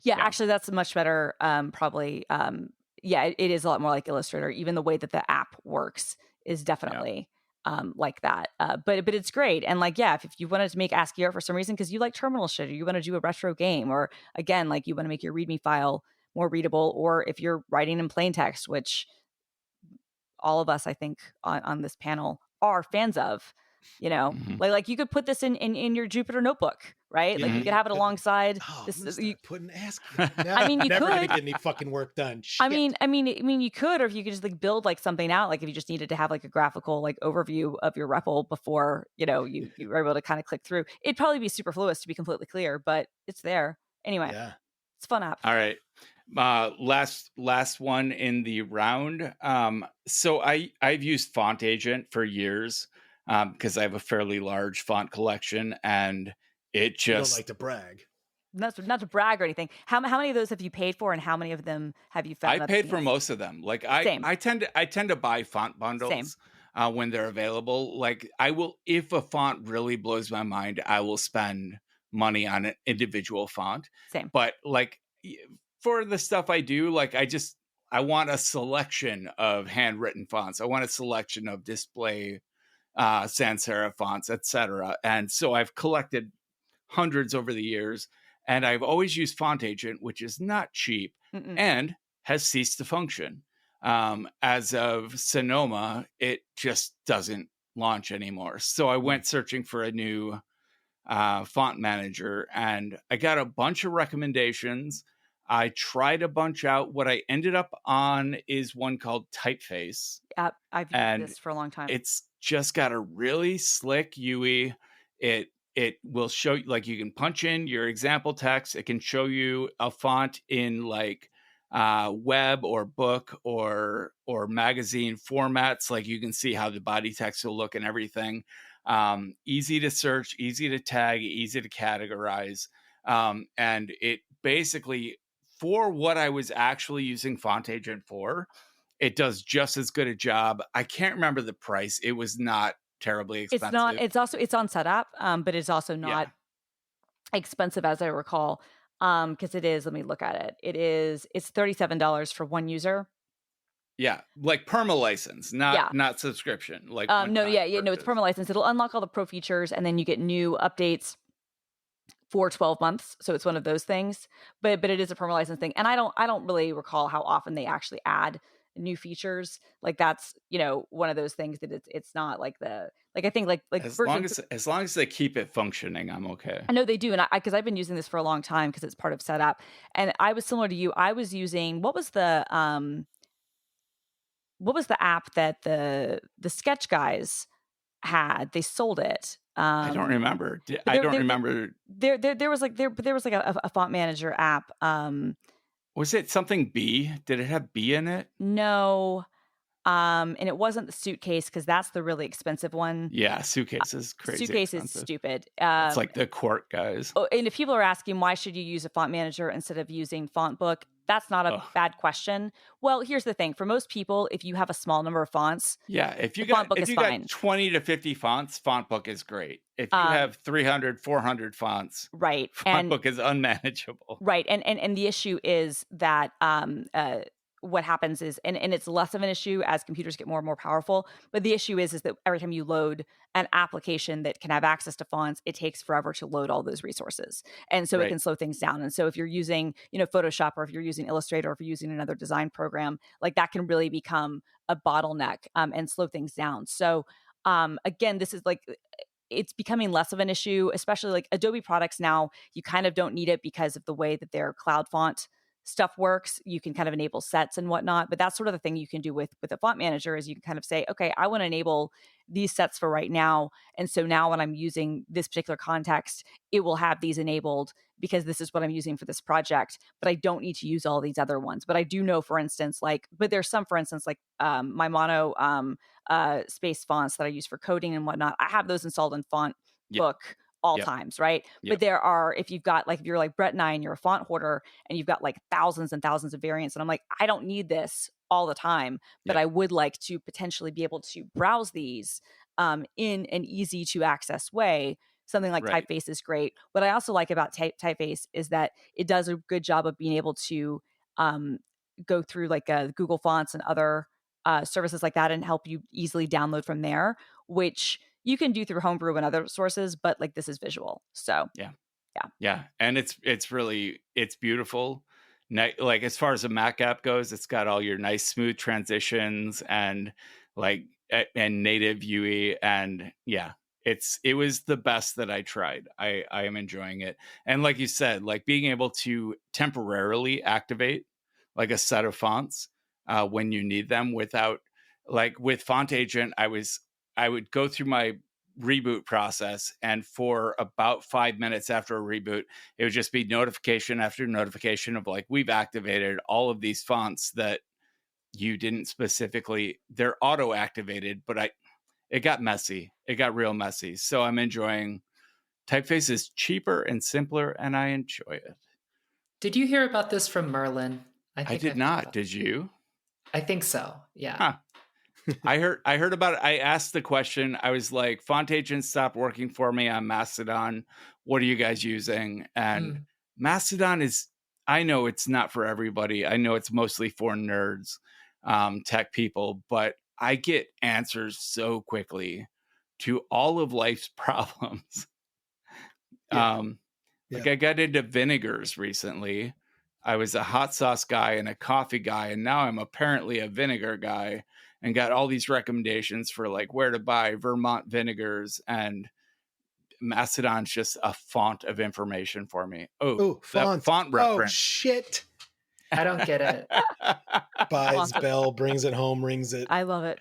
Yeah, actually, that's much better. Probably, it is a lot more like Illustrator. Even the way that the app works is definitely like that. But it's great, and like if you wanted to make ASCII art for some reason because you like terminal shit, or you want to do a retro game, or again like you want to make your README file more readable, or if you're writing in plain text, which all of us, I think, on this panel are fans of, like you could put this in your Jupyter notebook, right? Like you could have it alongside this. You putting ASCII. I mean, you never could gonna get any fucking work done. Shit. I mean, you could, or if you could just like build like something out, like if you just needed to have like a graphical like overview of your REPL before you were able to kind of click through. It'd probably be superfluous to be completely clear, but it's there anyway. Yeah. It's a fun app. All right. Last one in the round. So I've used Font Agent for years because I have a fairly large font collection, and it just, you don't like to brag. Not to brag or anything. How many of those have you paid for, and how many of them have you found? I paid for most of them. Like I tend to buy font bundles when they're available. Like I will, if a font really blows my mind, I will spend money on an individual font. Same. But like for the stuff I do, like I want a selection of handwritten fonts. I want a selection of display sans serif fonts, etc. And so I've collected hundreds over the years, and I've always used Font Agent, which is not cheap and has ceased to function. As of Sonoma, it just doesn't launch anymore. So I went searching for a new font manager, and I got a bunch of recommendations. I tried a bunch out. What I ended up on is one called Typeface. I've used this for a long time. It's just got a really slick UI. It will show you, like, you can punch in your example text. It can show you a font in like web or book or magazine formats. Like you can see how the body text will look and everything. Easy to search, easy to tag, easy to categorize. And it basically, for what I was actually using Font Agent for, it does just as good a job. I can't remember the price. It was not terribly expensive. It's not. It's on setup, but it's also not expensive as I recall. Because it is. Let me look at it. It's $37 for one user. Yeah, like perma license, not subscription. Like no, one-time it's purchase. perma license. It'll unlock all the pro features, and then you get new updates for 12 months. So it's one of those things, but it is a perma license thing. And I don't really recall how often they actually add new features. Like that's, one of those things that it's not like I think like as long as they keep it functioning, I'm okay. I know they do, and because I've been using this for a long time because it's part of setup. And I was similar to you. I was using what was the app that the sketch guys had? They sold it. I don't remember. I don't remember. There was like a font manager app. Was it something B? Did it have B in it? No. And it wasn't the Suitcase because that's the really expensive one. Yeah, Suitcase is crazy. Suitcase expensive. is stupid. It's like the Quark guys. Oh, and if people are asking why should you use a font manager instead of using Fontbook, that's not a bad question. Well, here's the thing: for most people, if you have a small number of fonts, if you got 20 to 50 fonts, Fontbook is great. If you have 300, 400 fonts, right, Fontbook is unmanageable. Right, and the issue is that what happens is, and it's less of an issue as computers get more and more powerful, but the issue is that every time you load an application that can have access to fonts, it takes forever to load all those resources. And so it can slow things down. And so if you're using, Photoshop, or if you're using Illustrator, or if you're using another design program, like that can really become a bottleneck and slow things down. So again, this is like, it's becoming less of an issue, especially like Adobe products now, you kind of don't need it because of the way that their cloud font stuff works. You can kind of enable sets and whatnot, but that's sort of the thing you can do with a font manager is you can kind of say, okay, I want to enable these sets for right now. And so now when I'm using this particular context, it will have these enabled because this is what I'm using for this project, but I don't need to use all these other ones. But I do know, for instance, but there's some, for instance, like my mono space fonts that I use for coding and whatnot. I have those installed in Fontbook all times, right? But there are, if you're like Brett and I and you're a font hoarder and you've got like thousands and thousands of variants, and I'm like, I don't need this all the time, but I would like to potentially be able to browse these in an easy to access way. Something like Typeface is great. What I also like about Typeface is that it does a good job of being able to go through like Google Fonts and other services like that and help you easily download from there, which you can do through Homebrew and other sources, but like this is visual. So yeah. And it's beautiful. Like as far as a Mac app goes, it's got all your nice smooth transitions and like and native UI, and it was the best that I tried. I am enjoying it. And like you said, like being able to temporarily activate like a set of fonts when you need them without, like with Font Agent, I would go through my reboot process, and for about 5 minutes after a reboot, it would just be notification after notification of like, we've activated all of these fonts that you didn't specifically, they're auto activated, but it got messy. It got real messy. So I'm enjoying Typeface is cheaper and simpler, and I enjoy it. Did you hear about this from Merlin? I did not. Did you? I think so. Yeah. Huh. I heard about it. I asked the question. I was like, Font Agent stopped working for me on Mastodon. What are you guys using? And Mastodon is, I know it's not for everybody. I know it's mostly for nerds, tech people, but I get answers so quickly to all of life's problems. Like I got into vinegars recently. I was a hot sauce guy and a coffee guy, and now I'm apparently a vinegar guy, and got all these recommendations for like where to buy Vermont vinegars, and Mastodon's just a font of information for me. Font reference. Oh shit. I don't get it. Buys Bell, brings it home, rings it. I love it.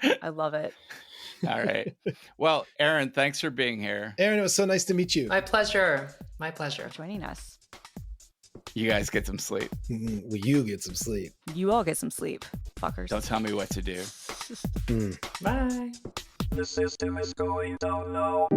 All right. Well, Erin, thanks for being here. Erin, it was so nice to meet you. My pleasure. Joining us. You guys get some sleep. Will you get some sleep? You all get some sleep, fuckers. Don't tell me what to do. Bye. The system is going down now.